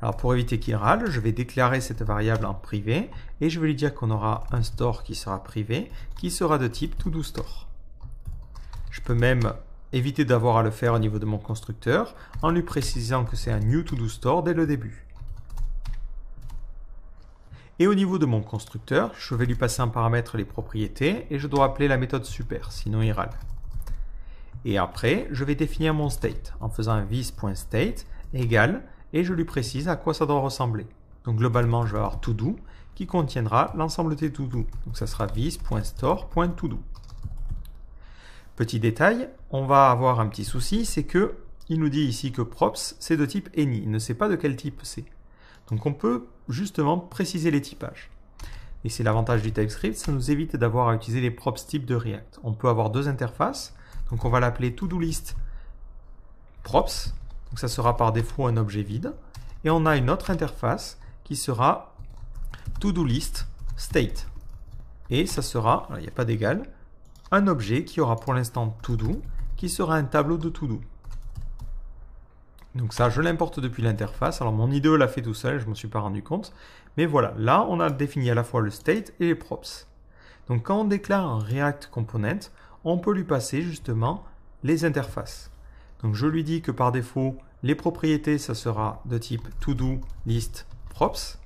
A: Alors pour éviter qu'il râle, je vais déclarer cette variable en privé et je vais lui dire qu'on aura un store qui sera privé, qui sera de type ToDoStore. Je peux même éviter d'avoir à le faire au niveau de mon constructeur en lui précisant que c'est un new ToDoStore dès le début. Et au niveau de mon constructeur, je vais lui passer en paramètre les propriétés et je dois appeler la méthode super, sinon il râle. Et après, je vais définir mon state en faisant un this.state égale et je lui précise à quoi ça doit ressembler. Donc globalement, je vais avoir todo qui contiendra l'ensemble des todo. Donc ça sera this.store.todo. Petit détail, on va avoir un petit souci, c'est que il nous dit ici que props c'est de type any, il ne sait pas de quel type c'est. Donc on peut justement préciser les typages. Et c'est l'avantage du TypeScript, ça nous évite d'avoir à utiliser les props types de React. On peut avoir deux interfaces, donc on va l'appeler ToDoList props. Donc ça sera par défaut un objet vide. Et on a une autre interface qui sera ToDoList state. Et ça sera, il n'y a pas d'égal, un objet qui aura pour l'instant todo, qui sera un tableau de todo. Donc ça, je l'importe depuis l'interface. Alors mon IDE l'a fait tout seul, je ne m'en suis pas rendu compte. Mais voilà, là, on a défini à la fois le state et les props. Donc quand on déclare un React Component, on peut lui passer justement les interfaces. Donc je lui dis que par défaut, les propriétés, ça sera de type ToDoList props.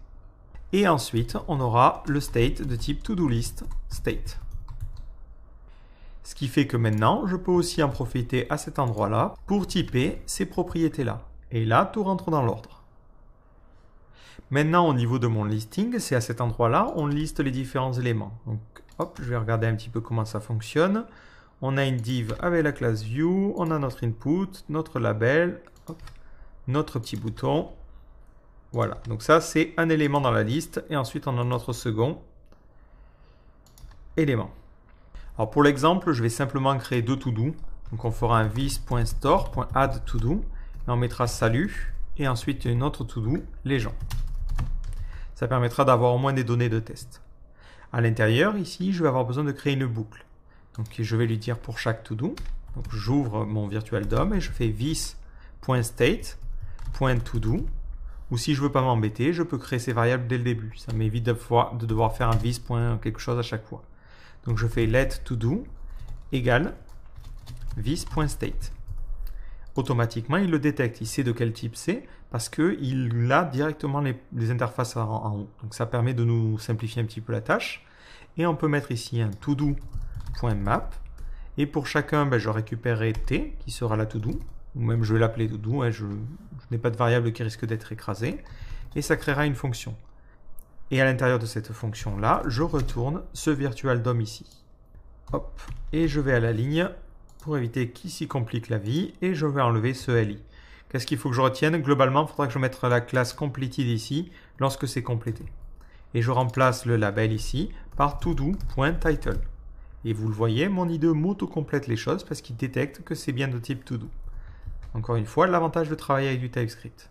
A: Et ensuite, on aura le state de type ToDoList state. Ce qui fait que maintenant, je peux aussi en profiter à cet endroit-là pour typer ces propriétés-là. Et là, tout rentre dans l'ordre. Maintenant, au niveau de mon listing, c'est à cet endroit-là, on liste les différents éléments. Donc, hop, je vais regarder un petit peu comment ça fonctionne. On a une div avec la classe view, on a notre input, notre label, hop, notre petit bouton. Voilà, donc ça c'est un élément dans la liste et ensuite on a notre second élément. Alors pour l'exemple, je vais simplement créer deux to-do. Donc on fera un vis.store.add_todo et on mettra salut et ensuite une autre to-do, les gens. Ça permettra d'avoir au moins des données de test. À l'intérieur, ici, je vais avoir besoin de créer une boucle. Donc je vais lui dire pour chaque to-do. Donc j'ouvre mon virtual DOM et je fais vis.state.todo. Ou si je ne veux pas m'embêter, je peux créer ces variables dès le début. Ça m'évite de devoir faire un vis. Quelque chose à chaque fois. Donc je fais let todo égale vis.state. Automatiquement, il le détecte. Il sait de quel type c'est parce qu'il a directement les interfaces en haut. Donc ça permet de nous simplifier un petit peu la tâche. Et on peut mettre ici un todo.map. Et pour chacun, je récupérerai t, qui sera la todo. Ou même je vais l'appeler todo. Je n'ai pas de variable qui risque d'être écrasée. Et ça créera une fonction. Et à l'intérieur de cette fonction-là, je retourne ce virtual DOM ici. Hop. Et je vais à la ligne pour éviter qu'il s'y complique la vie. Et je vais enlever ce li. Qu'est-ce qu'il faut que je retienne? Globalement, il faudra que je mette la classe completed ici lorsque c'est complété. Et je remplace le label ici par todo.title. Et vous le voyez, mon IDE m'auto-complète les choses parce qu'il détecte que c'est bien de type todo. Encore une fois, l'avantage de travailler avec du TypeScript.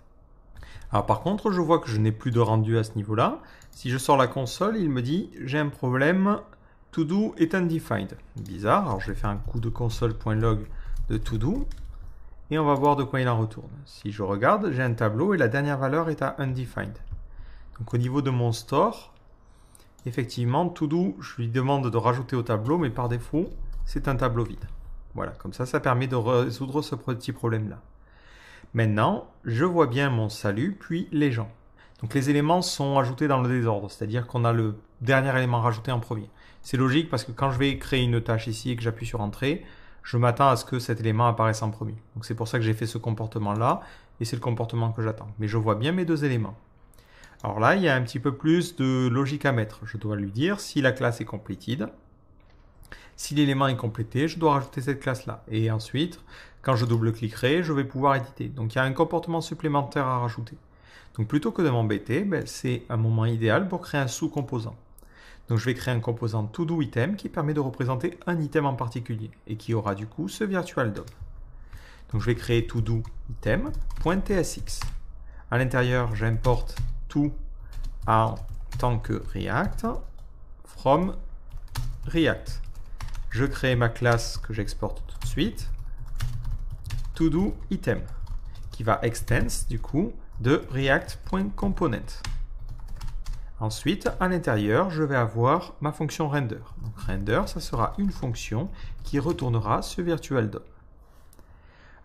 A: Alors par contre, je vois que je n'ai plus de rendu à ce niveau-là. Si je sors la console, il me dit j'ai un problème, todo est undefined. Bizarre, alors je vais faire un coup de console.log de todo. Et on va voir de quoi il en retourne. Si je regarde, j'ai un tableau et la dernière valeur est à undefined. Donc au niveau de mon store, effectivement, todo, je lui demande de rajouter au tableau, mais par défaut, c'est un tableau vide. Voilà, comme ça permet de résoudre ce petit problème-là. Maintenant, je vois bien mon salut, puis les gens. Donc les éléments sont ajoutés dans le désordre, c'est-à-dire qu'on a le dernier élément rajouté en premier. C'est logique parce que quand je vais créer une tâche ici et que j'appuie sur Entrée, je m'attends à ce que cet élément apparaisse en premier. Donc c'est pour ça que j'ai fait ce comportement-là, et c'est le comportement que j'attends. Mais je vois bien mes deux éléments. Alors là, il y a un petit peu plus de logique à mettre. Je dois lui dire si la classe est completed. Si l'élément est complété, je dois rajouter cette classe-là. Et ensuite, quand je double-cliquerai, je vais pouvoir éditer. Donc il y a un comportement supplémentaire à rajouter. Donc plutôt que de m'embêter, c'est un moment idéal pour créer un sous-composant. Donc je vais créer un composant todo_item qui permet de représenter un item en particulier et qui aura du coup ce virtual DOM. Donc je vais créer todo_item.tsx. À l'intérieur, j'importe tout en tant que React from React. Je crée ma classe que j'exporte tout de suite, todo_item, qui va extends du coup de React.component. Ensuite, à l'intérieur, je vais avoir ma fonction render. Donc render, ça sera une fonction qui retournera ce virtual DOM.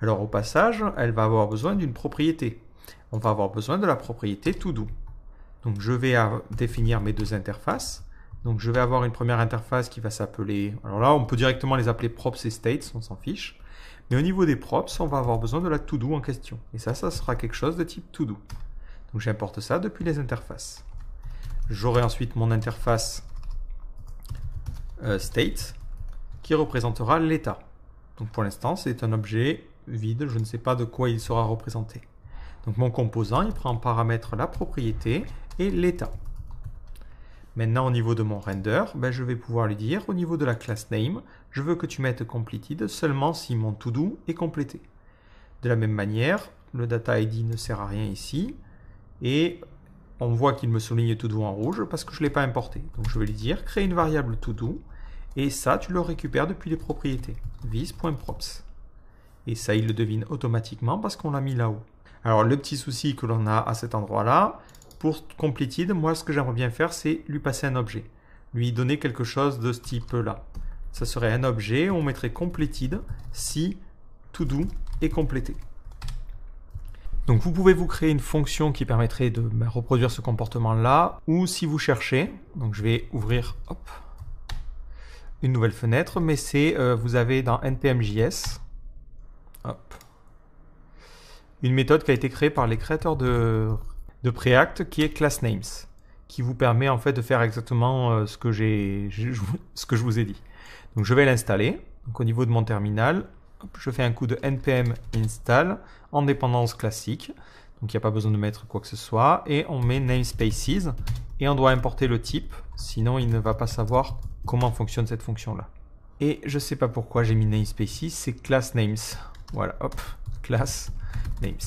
A: Alors au passage, elle va avoir besoin d'une propriété. On va avoir besoin de la propriété todo. Donc je vais définir mes deux interfaces. Donc je vais avoir une première interface qui va s'appeler... Alors là, on peut directement les appeler props et states, on s'en fiche. Mais au niveau des props, on va avoir besoin de la todo en question. Et ça sera quelque chose de type todo. Donc j'importe ça depuis les interfaces. J'aurai ensuite mon interface state qui représentera l'état. Donc pour l'instant, c'est un objet vide, je ne sais pas de quoi il sera représenté. Donc mon composant, il prend en paramètre la propriété et l'état. Maintenant, au niveau de mon render, je vais pouvoir lui dire, au niveau de la class name, je veux que tu mettes completed seulement si mon todo est complété. De la même manière, le data ID ne sert à rien ici. Et on voit qu'il me souligne todo en rouge parce que je ne l'ai pas importé. Donc je vais lui dire, crée une variable todo. Et ça, tu le récupères depuis les propriétés. vis.props. Et ça, il le devine automatiquement parce qu'on l'a mis là-haut. Alors, le petit souci que l'on a à cet endroit-là, pour completed, moi, ce que j'aimerais bien faire, c'est lui passer un objet. Lui donner quelque chose de ce type-là. Ça serait un objet, on mettrait completed si todo est complété. Donc, vous pouvez vous créer une fonction qui permettrait de reproduire ce comportement-là, ou si vous cherchez, donc je vais ouvrir, hop, une nouvelle fenêtre, mais c'est, vous avez dans npm.js, hop, une méthode qui a été créée par les créateurs de Preact qui est classNames, qui vous permet en fait de faire exactement ce que je vous ai dit. Donc je vais l'installer. Donc au niveau de mon terminal, hop, je fais un coup de npm install en dépendance classique. Donc il n'y a pas besoin de mettre quoi que ce soit. Et on met namespaces et on doit importer le type, sinon il ne va pas savoir comment fonctionne cette fonction-là. Et je sais pas pourquoi j'ai mis namespace ici, c'est class names. Voilà, hop, class names.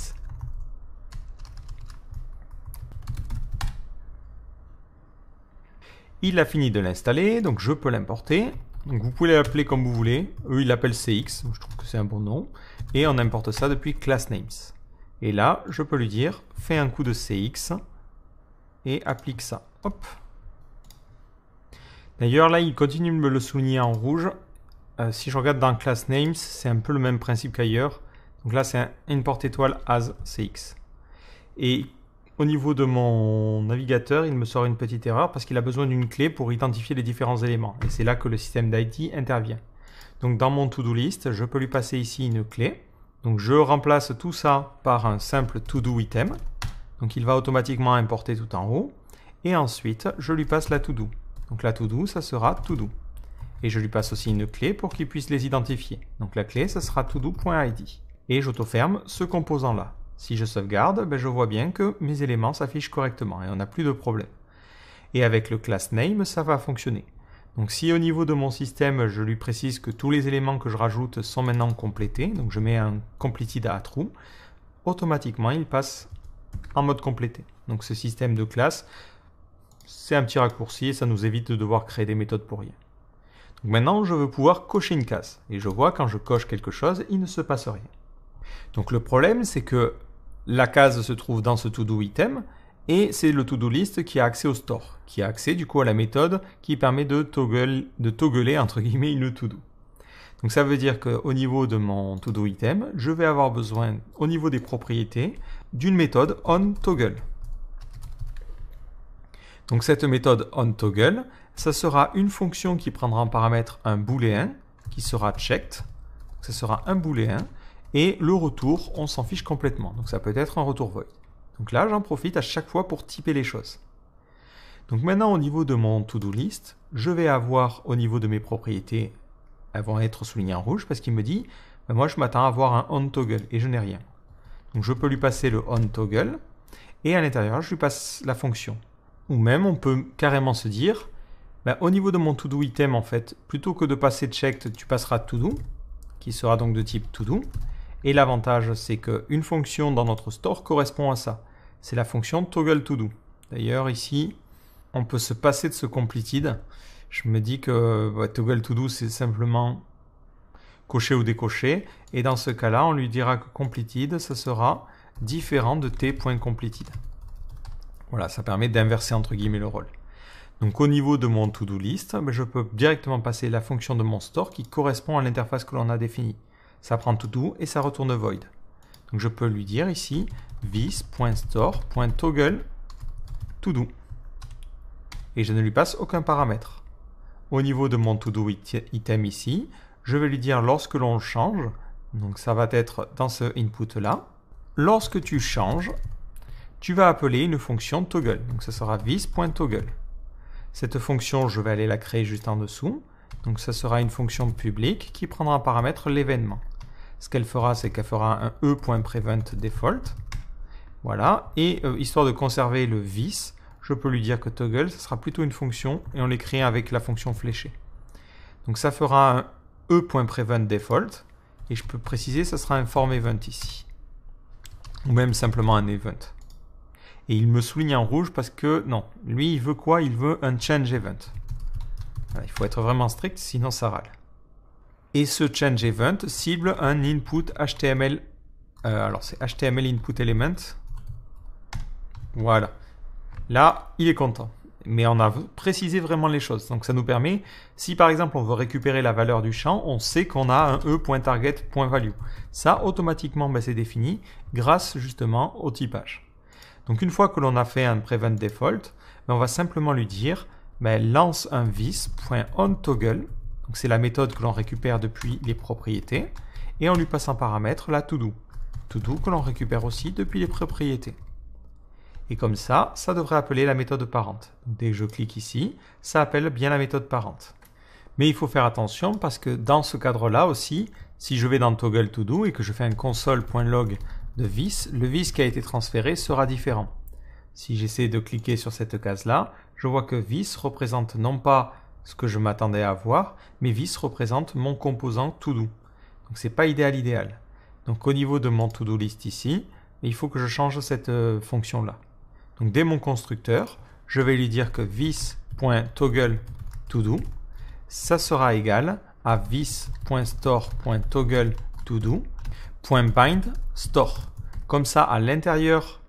A: Il a fini de l'installer, donc je peux l'importer. Donc vous pouvez l'appeler comme vous voulez. Eux, ils l'appellent CX, je trouve que c'est un bon nom. Et on importe ça depuis class names. Et là, je peux lui dire, fais un coup de CX et applique ça. Hop. D'ailleurs, là, il continue de me le souligner en rouge. Si je regarde dans class names, c'est un peu le même principe qu'ailleurs. Donc là, c'est un import étoile as CX. Et au niveau de mon navigateur, il me sort une petite erreur parce qu'il a besoin d'une clé pour identifier les différents éléments. Et c'est là que le système d'ID intervient. Donc dans mon to-do list, je peux lui passer ici une clé. Donc je remplace tout ça par un simple to-do item. Donc il va automatiquement importer tout en haut. Et ensuite, je lui passe la to-do. Donc la to-do, ça sera to-do. Et je lui passe aussi une clé pour qu'il puisse les identifier. Donc la clé, ça sera todo.id. Et j'auto-ferme ce composant-là. Si je sauvegarde, ben je vois bien que mes éléments s'affichent correctement et on n'a plus de problème. Et avec le class name, ça va fonctionner. Donc si au niveau de mon système, je lui précise que tous les éléments que je rajoute sont maintenant complétés, donc je mets un completed à true, automatiquement il passe en mode complété. Donc ce système de classe, c'est un petit raccourci et ça nous évite de devoir créer des méthodes pour rien. Donc maintenant, je veux pouvoir cocher une case. Et je vois quand je coche quelque chose, il ne se passe rien. Donc le problème, c'est que la case se trouve dans ce to-do item et c'est le to-do list qui a accès au store, qui a accès du coup à la méthode qui permet de toggler entre guillemets une to-do. Donc ça veut dire qu'au niveau de mon to-do item, je vais avoir besoin au niveau des propriétés d'une méthode onToggle. Donc cette méthode onToggle, ça sera une fonction qui prendra en paramètre un booléen qui sera checked. Ça sera un booléen. Et le retour, on s'en fiche complètement. Donc ça peut être un retour void. Donc là, j'en profite à chaque fois pour typer les choses. Donc maintenant, au niveau de mon to-do list, je vais avoir au niveau de mes propriétés, elles vont être soulignées en rouge parce qu'il me dit, ben moi je m'attends à avoir un onToggle et je n'ai rien. Donc je peux lui passer le onToggle et à l'intérieur, je lui passe la fonction. Ou même, on peut carrément se dire, ben, au niveau de mon to-do item, en fait, plutôt que de passer checked, tu passeras to-do, qui sera donc de type to-do. Et l'avantage, c'est qu'une fonction dans notre store correspond à ça. C'est la fonction toggle to do. D'ailleurs, ici, on peut se passer de ce completed. Je me dis que toggle to do, c'est simplement cocher ou décocher. Et dans ce cas-là, on lui dira que completed, ça sera différent de t.completed. Voilà, ça permet d'inverser entre guillemets le rôle. Donc au niveau de mon to-do list, je peux directement passer la fonction de mon store qui correspond à l'interface que l'on a définie. Ça prend to-do et ça retourne void. Donc je peux lui dire ici this.store.toggle to-do. Et je ne lui passe aucun paramètre. Au niveau de mon to-do item ici, je vais lui dire lorsque l'on le change, donc ça va être dans ce input là, lorsque tu changes, tu vas appeler une fonction toggle. Donc ça sera this.toggle. Cette fonction, je vais aller la créer juste en dessous. Donc ça sera une fonction publique qui prendra en paramètre l'événement. Ce qu'elle fera, c'est qu'elle fera un e.prevent default. Voilà. Et histoire de conserver le this, je peux lui dire que toggle, ce sera plutôt une fonction et on l'écrit avec la fonction fléchée. Donc ça fera un e.prevent default. Et je peux préciser, ça sera un form event ici. Ou même simplement un event. Et il me souligne en rouge parce que, non, lui, il veut quoi? Il veut un change event. Voilà, il faut être vraiment strict, sinon ça râle. Et ce change event cible un input HTML. Alors, c'est HTML input element. Voilà. Là, il est content. Mais on a précisé vraiment les choses. Donc, ça nous permet, si par exemple, on veut récupérer la valeur du champ, on sait qu'on a un e.target.value. Ça, automatiquement, c'est défini grâce justement au typage. Donc une fois que l'on a fait un prevent default, on va simplement lui dire lance un this.onToggle. Donc c'est la méthode que l'on récupère depuis les propriétés et on lui passe en paramètre la to-do. To-do que l'on récupère aussi depuis les propriétés. Et comme ça, ça devrait appeler la méthode parente. Donc, dès que je clique ici, ça appelle bien la méthode parente. Mais il faut faire attention parce que dans ce cadre-là aussi, si je vais dans toggle to-do et que je fais un console.log de this, le this qui a été transféré sera différent. Si j'essaie de cliquer sur cette case-là, je vois que this représente non pas ce que je m'attendais à voir, mais vis représente mon composant to-do. Donc c'est pas idéal. Donc au niveau de mon to-do list ici, il faut que je change cette fonction-là. Donc dès mon constructeur, je vais lui dire que vis.toggle_todo, ça sera égal à vis.store.toggle_todo.bind_store. Comme ça, à l'intérieur,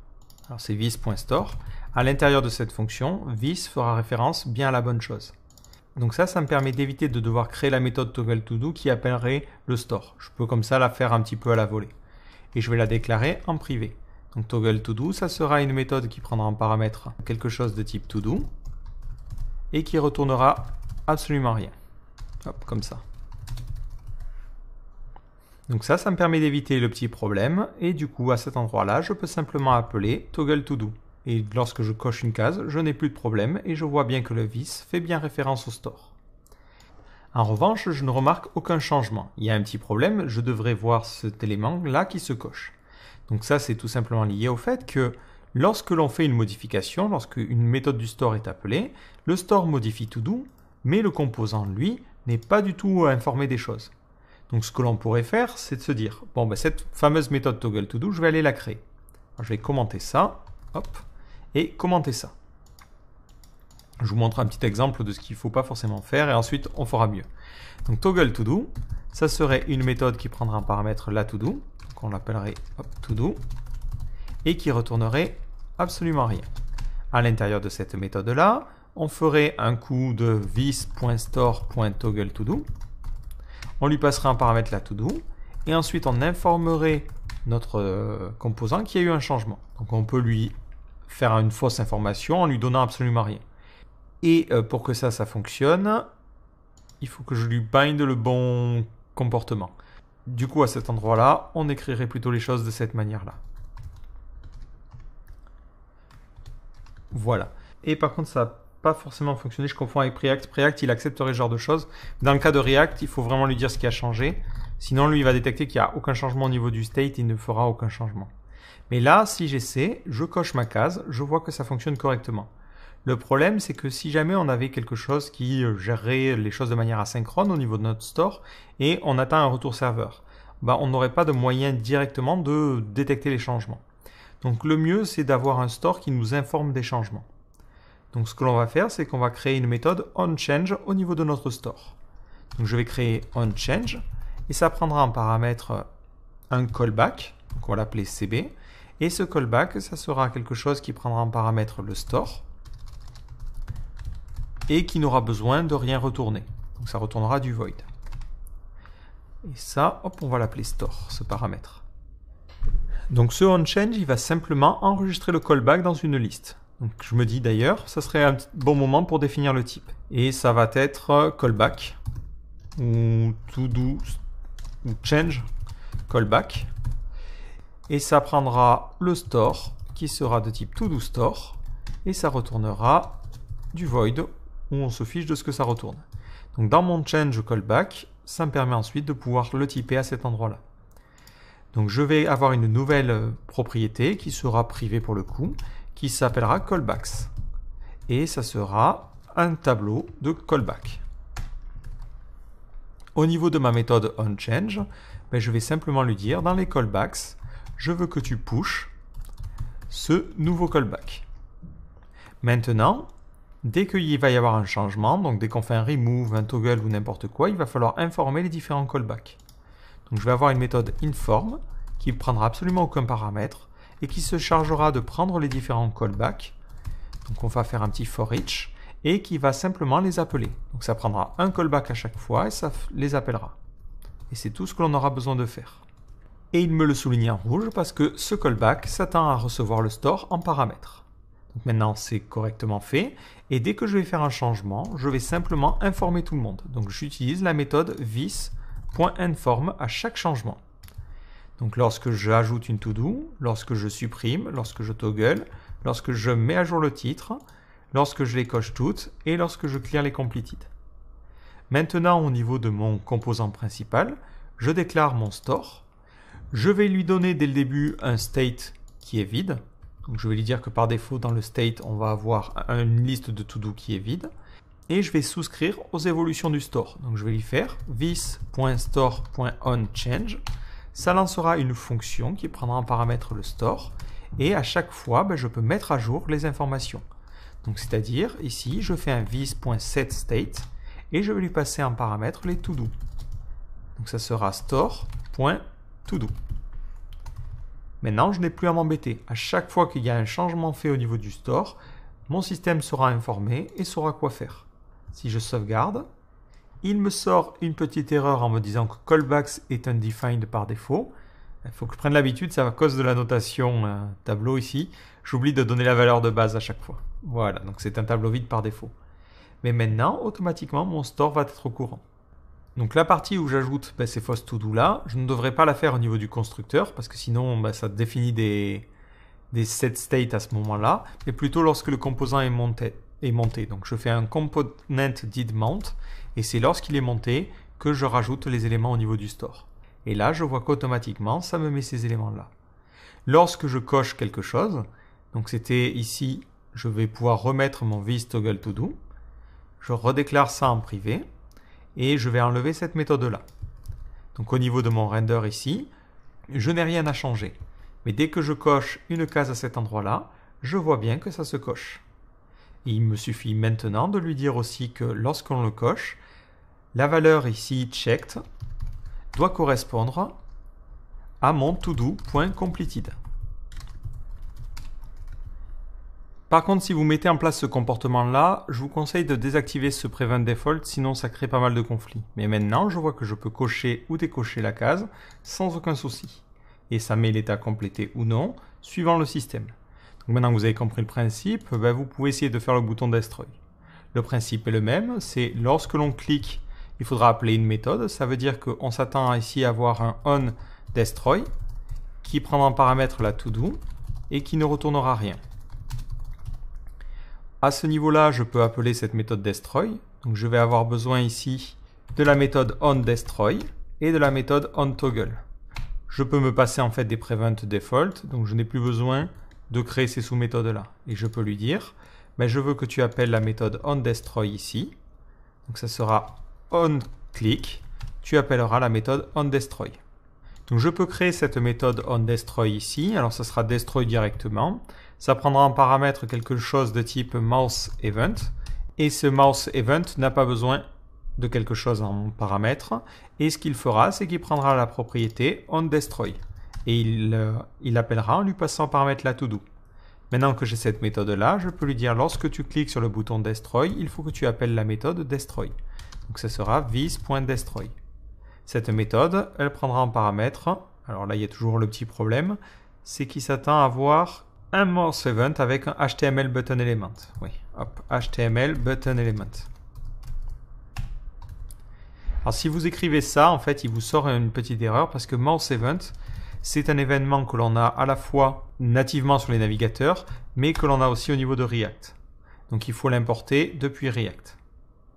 A: alors c'est vis.store, à l'intérieur de cette fonction, vis fera référence bien à la bonne chose. Donc ça me permet d'éviter de devoir créer la méthode toggleToDo qui appellerait le store. Je peux comme ça la faire un petit peu à la volée. Et je vais la déclarer en privé. Donc toggleToDo, ça sera une méthode qui prendra en paramètre quelque chose de type todo et qui retournera absolument rien. Hop, comme ça. Donc ça me permet d'éviter le petit problème. Et du coup, à cet endroit-là, je peux simplement appeler toggleToDo. Et lorsque je coche une case, je n'ai plus de problème et je vois bien que le vis fait bien référence au store. En revanche, je ne remarque aucun changement. Il y a un petit problème, je devrais voir cet élément-là qui se coche. Donc ça, c'est tout simplement lié au fait que lorsque l'on fait une modification, lorsque une méthode du store est appelée, le store modifie todo, mais le composant, lui, n'est pas du tout informé des choses. Donc ce que l'on pourrait faire, c'est de se dire, bon, ben, cette fameuse méthode toggleToDo, je vais aller la créer. Alors, je vais commenter ça, hop, et commenter ça. Je vous montre un petit exemple de ce qu'il ne faut pas forcément faire et ensuite on fera mieux. Donc toggleToDo, ça serait une méthode qui prendra en paramètre la todo, donc on l'appellerait todo, et qui retournerait absolument rien. À l'intérieur de cette méthode-là, on ferait un coup de vis.store.toggleToDo, on lui passerait en paramètre la todo, et ensuite on informerait notre composant qu'il y a eu un changement. Donc on peut lui faire une fausse information en lui donnant absolument rien. Et pour que ça fonctionne, il faut que je lui bind le bon comportement. Du coup, à cet endroit-là, on écrirait plutôt les choses de cette manière-là. Voilà. Et par contre, ça n'a pas forcément fonctionné. Je confonds avec Preact. Preact, il accepterait ce genre de choses. Dans le cas de React, il faut vraiment lui dire ce qui a changé. Sinon, lui, il va détecter qu'il n'y a aucun changement au niveau du state. Il ne fera aucun changement. Mais là, si j'essaie, je coche ma case, je vois que ça fonctionne correctement. Le problème, c'est que si jamais on avait quelque chose qui gérerait les choses de manière asynchrone au niveau de notre store et on atteint un retour serveur, on n'aurait pas de moyen directement de détecter les changements. Donc le mieux, c'est d'avoir un store qui nous informe des changements. Donc ce que l'on va faire, c'est qu'on va créer une méthode onChange au niveau de notre store. Donc je vais créer onChange et ça prendra en paramètre un callback, donc on va l'appeler CB. Et ce callback, ça sera quelque chose qui prendra en paramètre le store et qui n'aura besoin de rien retourner. Donc ça retournera du void. Et ça, hop, on va l'appeler store, ce paramètre. Donc ce onChange, il va simplement enregistrer le callback dans une liste. Donc je me dis d'ailleurs, ça serait un bon moment pour définir le type. Et ça va être callback ou todo ou change callback. Et ça prendra le store qui sera de type toDoStore et ça retournera du void où on se fiche de ce que ça retourne. Donc dans mon change callback, ça me permet ensuite de pouvoir le typer à cet endroit-là. Donc je vais avoir une nouvelle propriété qui sera privée pour le coup, qui s'appellera callbacks. Et ça sera un tableau de callback. Au niveau de ma méthode onChange, je vais simplement lui dire dans les callbacks, je veux que tu pushes ce nouveau callback. Maintenant, dès qu'il va y avoir un changement, donc dès qu'on fait un remove, un toggle ou n'importe quoi, il va falloir informer les différents callbacks. Donc je vais avoir une méthode inform qui ne prendra absolument aucun paramètre et qui se chargera de prendre les différents callbacks. Donc on va faire un petit for each et qui va simplement les appeler. Donc ça prendra un callback à chaque fois et ça les appellera. Et c'est tout ce que l'on aura besoin de faire. Et il me le souligne en rouge parce que ce callback s'attend à recevoir le store en paramètres. Donc maintenant c'est correctement fait et dès que je vais faire un changement, je vais simplement informer tout le monde. Donc j'utilise la méthode vis.inform à chaque changement. Donc lorsque j'ajoute une to-do, lorsque je supprime, lorsque je toggle, lorsque je mets à jour le titre, lorsque je les coche toutes et lorsque je clear les completed. Maintenant au niveau de mon composant principal, je déclare mon store. Je vais lui donner dès le début un state qui est vide. Donc je vais lui dire que par défaut dans le state, on va avoir une liste de to-do qui est vide. et je vais souscrire aux évolutions du store. Donc je vais lui faire this.store.onChange. Ça lancera une fonction qui prendra en paramètre le store et à chaque fois, je peux mettre à jour les informations. Donc c'est-à-dire ici, je fais un this.setState et je vais lui passer en paramètre les to-do. Donc ça sera store.todo. Maintenant, je n'ai plus à m'embêter. À chaque fois qu'il y a un changement fait au niveau du store, mon système sera informé et saura quoi faire. Si je sauvegarde, il me sort une petite erreur en me disant que callbacks est undefined par défaut. Il faut que je prenne l'habitude, c'est à cause de la notation tableau ici. J'oublie de donner la valeur de base à chaque fois. Voilà, donc c'est un tableau vide par défaut. Mais maintenant, automatiquement, mon store va être au courant. Donc la partie où j'ajoute ces fausses to-do là, je ne devrais pas la faire au niveau du constructeur, parce que sinon ça définit des set state à ce moment-là, mais plutôt lorsque le composant est monté. Donc je fais un component did mount, et c'est lorsqu'il est monté que je rajoute les éléments au niveau du store. Et là, je vois qu'automatiquement, ça me met ces éléments-là. Lorsque je coche quelque chose, donc c'était ici, je vais pouvoir remettre mon this.toggle_todo, je redéclare ça en privé, et je vais enlever cette méthode-là. Donc au niveau de mon render ici, je n'ai rien à changer. Mais dès que je coche une case à cet endroit-là, je vois bien que ça se coche. Et il me suffit maintenant de lui dire aussi que lorsqu'on le coche, la valeur ici checked doit correspondre à mon todo.completed. Par contre, si vous mettez en place ce comportement-là, je vous conseille de désactiver ce Prevent Default, sinon ça crée pas mal de conflits. Mais maintenant, je vois que je peux cocher ou décocher la case sans aucun souci. Et ça met l'état complété ou non, suivant le système. Donc maintenant que vous avez compris le principe, vous pouvez essayer de faire le bouton Destroy. Le principe est le même, c'est lorsque l'on clique, il faudra appeler une méthode. Ça veut dire qu'on s'attend ici à avoir un onDestroy qui prendra en paramètre la to-do et qui ne retournera rien. À ce niveau-là, je peux appeler cette méthode destroy. Donc je vais avoir besoin ici de la méthode onDestroy et de la méthode onToggle. Je peux me passer en fait des prevent default, donc je n'ai plus besoin de créer ces sous-méthodes-là. Et je peux lui dire, je veux que tu appelles la méthode onDestroy ici. Donc ça sera onClick. Tu appelleras la méthode onDestroy. Donc je peux créer cette méthode onDestroy ici. Alors ça sera destroy directement. Ça prendra en paramètre quelque chose de type mouseEvent. Et ce mouseEvent n'a pas besoin de quelque chose en paramètre. Et ce qu'il fera, c'est qu'il prendra la propriété onDestroy. Et il appellera en lui passant en paramètre la todo. Maintenant que j'ai cette méthode-là, je peux lui dire lorsque tu cliques sur le bouton Destroy, il faut que tu appelles la méthode Destroy. Donc ça sera this.destroy. Cette méthode, elle prendra en paramètre, alors là il y a toujours le petit problème, c'est qu'il s'attend à avoir un mouseEvent avec un HTML button element. Oui, hop, HTML button element. Alors si vous écrivez ça, en fait, il vous sort une petite erreur parce que mouseEvent, c'est un événement que l'on a à la fois nativement sur les navigateurs, mais que l'on a aussi au niveau de React. Donc il faut l'importer depuis React.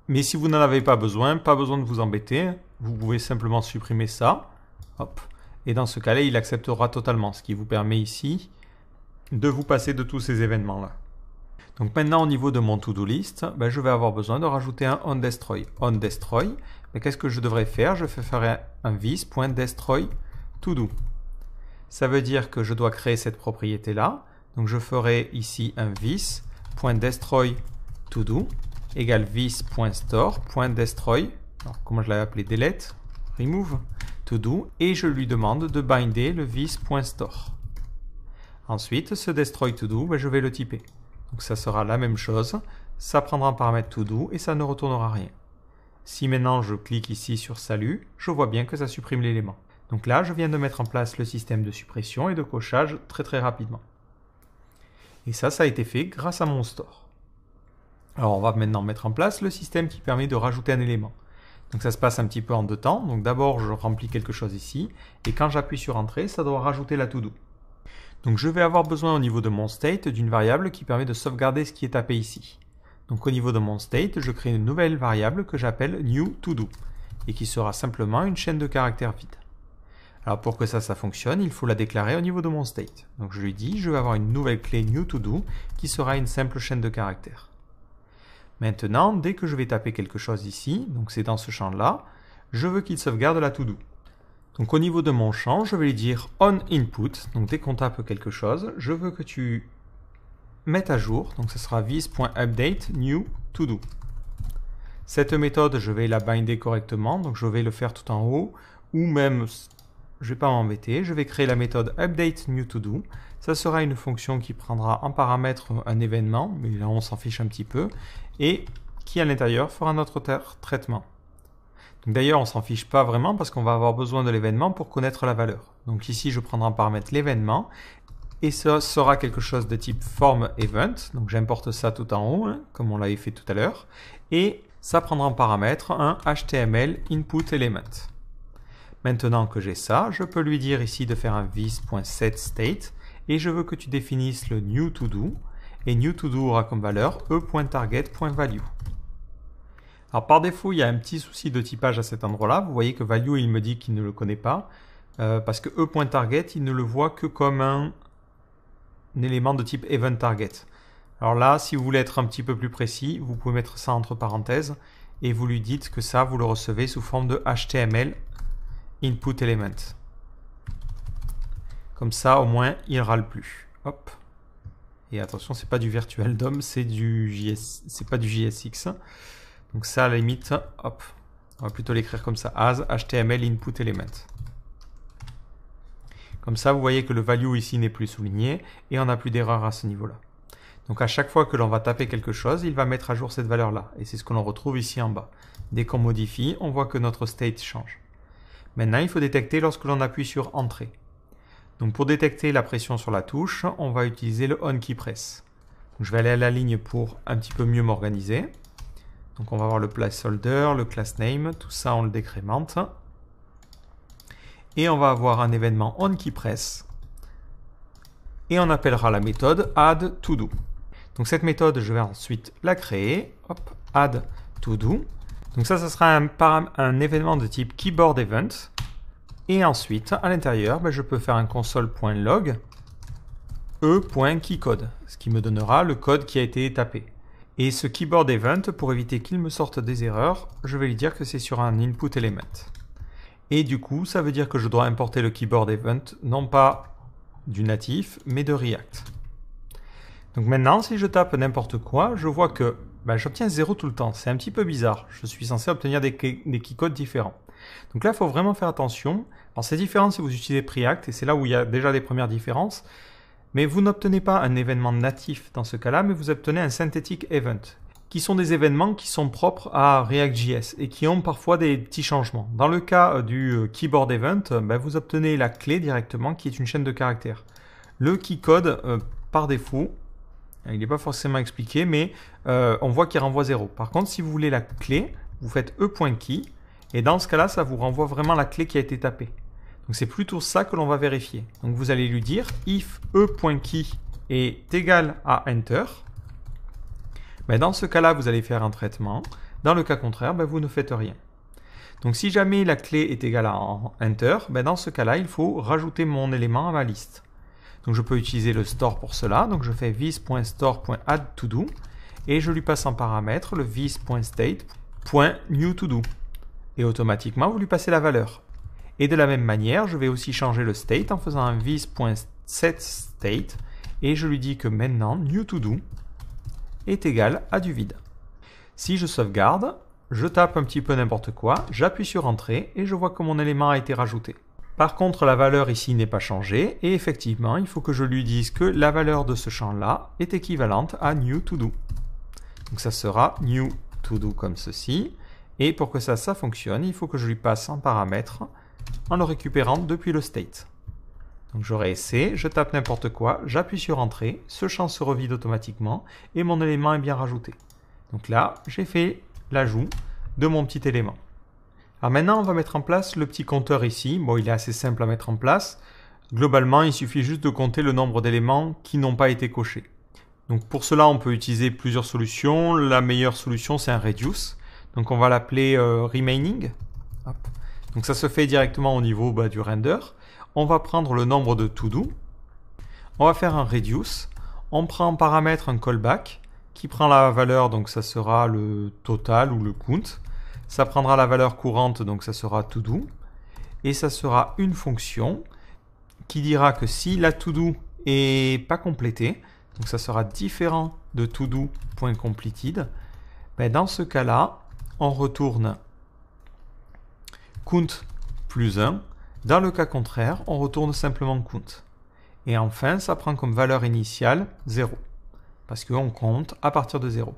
A: Mais si vous n'en avez pas besoin de vous embêter, vous pouvez simplement supprimer ça, hop, et dans ce cas-là, il acceptera totalement, ce qui vous permet ici de vous passer de tous ces événements-là. Donc maintenant, au niveau de mon to-do list, je vais avoir besoin de rajouter un onDestroy. OnDestroy, mais qu'est-ce que je devrais faire? Je vais faire un this.destroy todo. Ça veut dire que je dois créer cette propriété-là. Donc je ferai ici un this.destroy todo égale this.store.destroy. Alors comment je l'avais appelé? Delete, remove, todo, et je lui demande de binder le this.store. Ensuite, ce destroy todo, je vais le typer. Donc ça sera la même chose, ça prendra un paramètre todo et ça ne retournera rien. Si maintenant je clique ici sur salut, je vois bien que ça supprime l'élément. Donc là, je viens de mettre en place le système de suppression et de cochage très rapidement. Et ça a été fait grâce à mon store. Alors on va maintenant mettre en place le système qui permet de rajouter un élément. Donc ça se passe un petit peu en deux temps. Donc d'abord, je remplis quelque chose ici, et quand j'appuie sur Entrée, ça doit rajouter la to-do. Donc je vais avoir besoin au niveau de mon state d'une variable qui permet de sauvegarder ce qui est tapé ici. Donc au niveau de mon state, je crée une nouvelle variable que j'appelle new to-do et qui sera simplement une chaîne de caractères vide. Alors pour que ça fonctionne, il faut la déclarer au niveau de mon state. Donc je lui dis, je vais avoir une nouvelle clé new to-do qui sera une simple chaîne de caractères. Maintenant, dès que je vais taper quelque chose ici, donc c'est dans ce champ-là, je veux qu'il sauvegarde la to-do. Donc au niveau de mon champ, je vais lui dire on input, donc dès qu'on tape quelque chose, je veux que tu mettes à jour, donc ce sera this.update new to-do. Cette méthode, je vais la binder correctement, donc je vais le faire tout en haut, ou même, je ne vais pas m'embêter, je vais créer la méthode update new to-do. Ça sera une fonction qui prendra en paramètre un événement, mais là on s'en fiche un petit peu, et qui à l'intérieur fera notre traitement. D'ailleurs, on ne s'en fiche pas vraiment parce qu'on va avoir besoin de l'événement pour connaître la valeur. Donc ici, je prendrai en paramètre l'événement et ça sera quelque chose de type form event. Donc j'importe ça tout en haut, hein, comme on l'avait fait tout à l'heure. Et ça prendra en paramètre un HTML input element. Maintenant que j'ai ça, je peux lui dire ici de faire un this.setState et je veux que tu définisses le new to do. Et new to do aura comme valeur e.target.value. Alors par défaut, il y a un petit souci de typage à cet endroit-là. Vous voyez que value, il me dit qu'il ne le connaît pas. Parce que e.target, il ne le voit que comme un élément de type event target. Alors là, si vous voulez être un petit peu plus précis, vous pouvez mettre ça entre parenthèses. Et vous lui dites que ça, vous le recevez sous forme de HTML input element. Comme ça, au moins, il râle plus. Hop. Et attention, c'est pas du virtual DOM, c'est du JS, c'est pas du JSX. Donc ça, à la limite, hop, on va plutôt l'écrire comme ça, as HTML input element. Comme ça, vous voyez que le value ici n'est plus souligné et on n'a plus d'erreur à ce niveau-là. Donc à chaque fois que l'on va taper quelque chose, il va mettre à jour cette valeur-là. Et c'est ce que l'on retrouve ici en bas. Dès qu'on modifie, on voit que notre state change. Maintenant, il faut détecter lorsque l'on appuie sur Entrée. Donc pour détecter la pression sur la touche, on va utiliser le onKeyPress. Donc je vais aller à la ligne pour un petit peu mieux m'organiser. Donc on va avoir le placeholder, le class name, tout ça on le décrémente. Et on va avoir un événement onKeyPress. Et on appellera la méthode addToDo. Donc cette méthode, je vais ensuite la créer. Hop, addToDo. Donc ça sera un événement de type keyboardEvent. Et ensuite, à l'intérieur, je peux faire un console.log e.keycode, ce qui me donnera le code qui a été tapé. Et ce keyboard event, pour éviter qu'il me sorte des erreurs, je vais lui dire que c'est sur un input element. Et du coup, ça veut dire que je dois importer le keyboard event, non pas du natif, mais de React. Donc maintenant, si je tape n'importe quoi, je vois que j'obtiens 0 tout le temps. C'est un petit peu bizarre. Je suis censé obtenir des keycodes différents. Donc là, il faut vraiment faire attention. Alors c'est différent si vous utilisez Preact, et c'est là où il y a déjà des premières différences. Mais vous n'obtenez pas un événement natif dans ce cas-là, mais vous obtenez un synthetic event, qui sont des événements qui sont propres à React.js et qui ont parfois des petits changements. Dans le cas du keyboard event, vous obtenez la clé directement, qui est une chaîne de caractères. Le keycode, par défaut, il n'est pas forcément expliqué, mais on voit qu'il renvoie 0. Par contre, si vous voulez la clé, vous faites e.key, et dans ce cas-là, ça vous renvoie vraiment la clé qui a été tapée. Donc c'est plutôt ça que l'on va vérifier. Donc vous allez lui dire if e.key est égal à enter. Dans ce cas-là, vous allez faire un traitement. Dans le cas contraire, vous ne faites rien. Donc si jamais la clé est égale à enter, dans ce cas-là, il faut rajouter mon élément à ma liste. Donc je peux utiliser le store pour cela. Donc je fais this.store.addToDo et je lui passe en paramètre le this.state.newToDo. Et automatiquement, vous lui passez la valeur. Et de la même manière, je vais aussi changer le state en faisant un this.setState et je lui dis que maintenant newToDo est égal à du vide. Si je sauvegarde, je tape un petit peu n'importe quoi, j'appuie sur Entrée et je vois que mon élément a été rajouté. Par contre, la valeur ici n'est pas changée et effectivement, il faut que je lui dise que la valeur de ce champ-là est équivalente à newToDo. Donc ça sera newToDo comme ceci. Et pour que ça fonctionne, il faut que je lui passe un paramètre en le récupérant depuis le state. Donc je réessaie, je tape n'importe quoi, j'appuie sur Entrée, ce champ se revide automatiquement et mon élément est bien rajouté. Donc là, j'ai fait l'ajout de mon petit élément. Alors maintenant, on va mettre en place le petit compteur ici. Bon, il est assez simple à mettre en place. Globalement, il suffit juste de compter le nombre d'éléments qui n'ont pas été cochés. Donc pour cela, on peut utiliser plusieurs solutions. La meilleure solution, c'est un reduce. Donc on va l'appeler remaining. Hop. Donc ça se fait directement au niveau du render. On va prendre le nombre de to-do. On va faire un reduce. On prend en paramètre un callback qui prend la valeur, donc ça sera le total ou le count. Ça prendra la valeur courante, donc ça sera todo. Et ça sera une fonction qui dira que si la todo est pas complétée, donc ça sera différent de todo.completed, ben dans ce cas-là, on retourne count plus 1. Dans le cas contraire, on retourne simplement count. Et enfin, ça prend comme valeur initiale 0. Parce qu'on compte à partir de 0.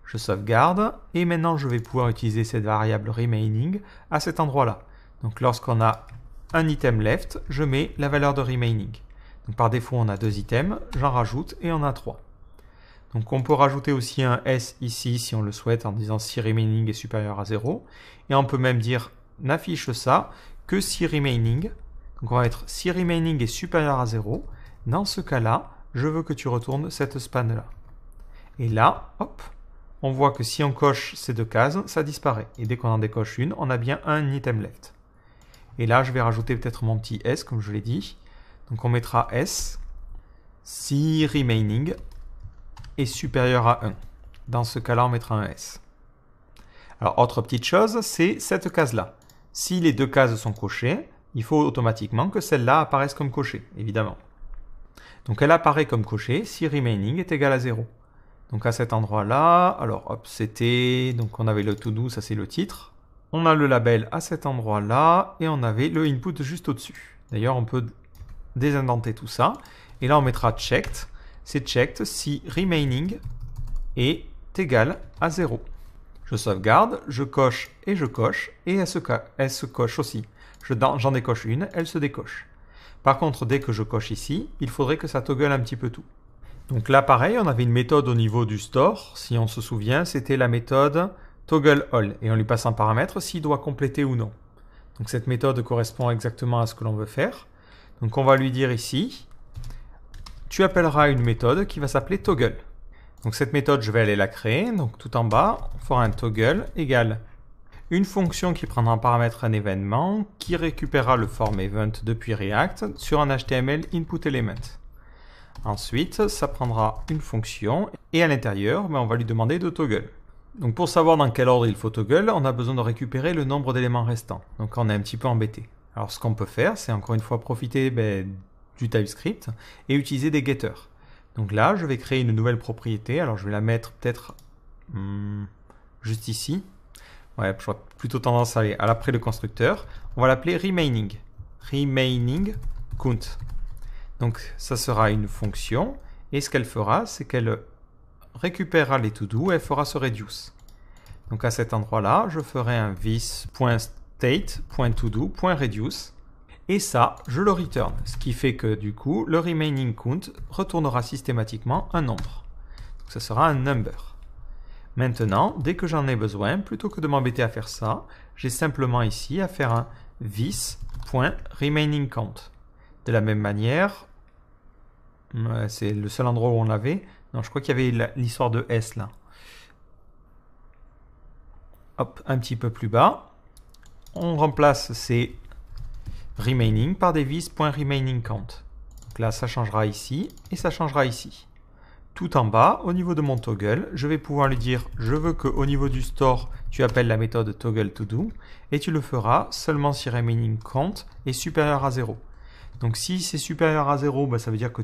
A: Je sauvegarde et maintenant je vais pouvoir utiliser cette variable remaining à cet endroit-là. Donc lorsqu'on a un item left, je mets la valeur de remaining. Donc par défaut, on a 2 items, j'en rajoute et on a 3. Donc on peut rajouter aussi un S ici si on le souhaite en disant si remaining est supérieur à 0. Et on peut même dire n'affiche ça que si remaining. Donc on va mettre si remaining est supérieur à 0. Dans ce cas-là, je veux que tu retournes cette span-là. Et là, hop, on voit que si on coche ces 2 cases, ça disparaît. Et dès qu'on en décoche une, on a bien un item left. Et là, je vais rajouter peut-être mon petit S, comme je l'ai dit. Donc on mettra S si remaining est supérieur à 1. Dans ce cas-là, on mettra un S. Alors, autre petite chose, c'est cette case-là. Si les 2 cases sont cochées, il faut automatiquement que celle-là apparaisse comme cochée, évidemment. Donc elle apparaît comme cochée si remaining est égal à 0. Donc à cet endroit-là, alors hop, c'était, donc on avait le todo, ça c'est le titre. On a le label à cet endroit-là et on avait le input juste au-dessus. D'ailleurs, on peut désindenter tout ça. Et là, on mettra checked. C'est checked si remaining est égal à 0. Je sauvegarde, je coche, et elle se coche aussi. J'en décoche une, elle se décoche. Par contre, dès que je coche ici, il faudrait que ça toggle un petit peu tout. Donc là, pareil, on avait une méthode au niveau du store. Si on se souvient, c'était la méthode toggle all. Et on lui passe un paramètre s'il doit compléter ou non. Donc cette méthode correspond exactement à ce que l'on veut faire. Donc on va lui dire ici, tu appelleras une méthode qui va s'appeler toggle. Donc cette méthode, je vais aller la créer. Donc tout en bas, on fera un toggle égale une fonction qui prendra en paramètre un événement, qui récupérera le form event depuis React sur un HTML input element. Ensuite, ça prendra une fonction et à l'intérieur, on va lui demander de toggle. Donc pour savoir dans quel ordre il faut toggle, on a besoin de récupérer le nombre d'éléments restants. Donc on est un petit peu embêté. Alors ce qu'on peut faire, c'est encore une fois profiter du TypeScript et utiliser des getters. Donc là, je vais créer une nouvelle propriété. Alors je vais la mettre peut-être juste ici. Ouais, j'aurais plutôt tendance à aller après le constructeur. On va l'appeler remaining. Remaining count. Donc ça sera une fonction. Et ce qu'elle fera, c'est qu'elle récupérera les to-do et elle fera ce reduce. Donc à cet endroit-là, je ferai un this.state.todo.reduce. Et ça, je le return. Ce qui fait que du coup, le remaining count retournera systématiquement un nombre. Donc ça sera un number. Maintenant, dès que j'en ai besoin, plutôt que de m'embêter à faire ça, j'ai simplement ici à faire un this.remaining_count. De la même manière, c'est le seul endroit où on l'avait. Non, je crois qu'il y avait l'histoire de S là. Hop, un petit peu plus bas. On remplace ces remaining par des vis.remaining_count. Donc là, ça changera ici et ça changera ici. Tout en bas, au niveau de mon toggle, je vais pouvoir lui dire je veux qu'au niveau du store, tu appelles la méthode toggle to do et tu le feras seulement si remaining count est supérieur à 0. Donc si c'est supérieur à 0, ça veut dire que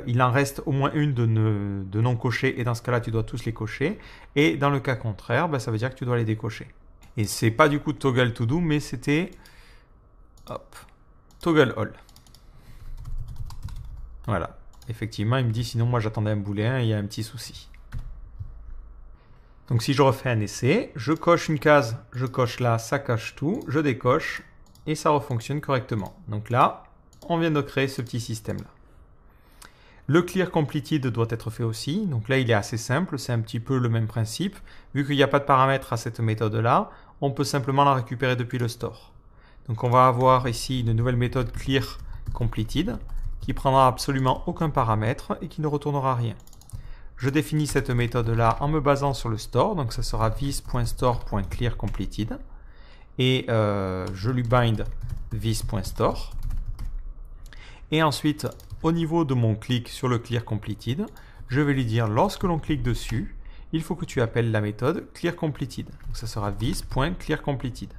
A: il en reste au moins une de non cochées et dans ce cas-là, tu dois tous les cocher. Et dans le cas contraire, ça veut dire que tu dois les décocher. Et c'est pas du coup toggle to do, mais c'était toggle all. Voilà. Effectivement, il me dit sinon moi j'attendais un booléen et il y a un petit souci. Donc si je refais un essai, je coche une case, je coche là, ça cache tout, je décoche et ça refonctionne correctement. Donc là, on vient de créer ce petit système-là. Le clear completed doit être fait aussi. Donc là, il est assez simple, c'est un petit peu le même principe. Vu qu'il n'y a pas de paramètres à cette méthode-là, on peut simplement la récupérer depuis le store. Donc on va avoir ici une nouvelle méthode clear completed qui prendra absolument aucun paramètre et qui ne retournera rien. Je définis cette méthode-là en me basant sur le store, donc ça sera this.store.clearCompleted et je lui bind this.store. Et ensuite, au niveau de mon clic sur le clear completed, je vais lui dire lorsque l'on clique dessus, il faut que tu appelles la méthode clearCompleted. Donc ça sera this.clearCompleted.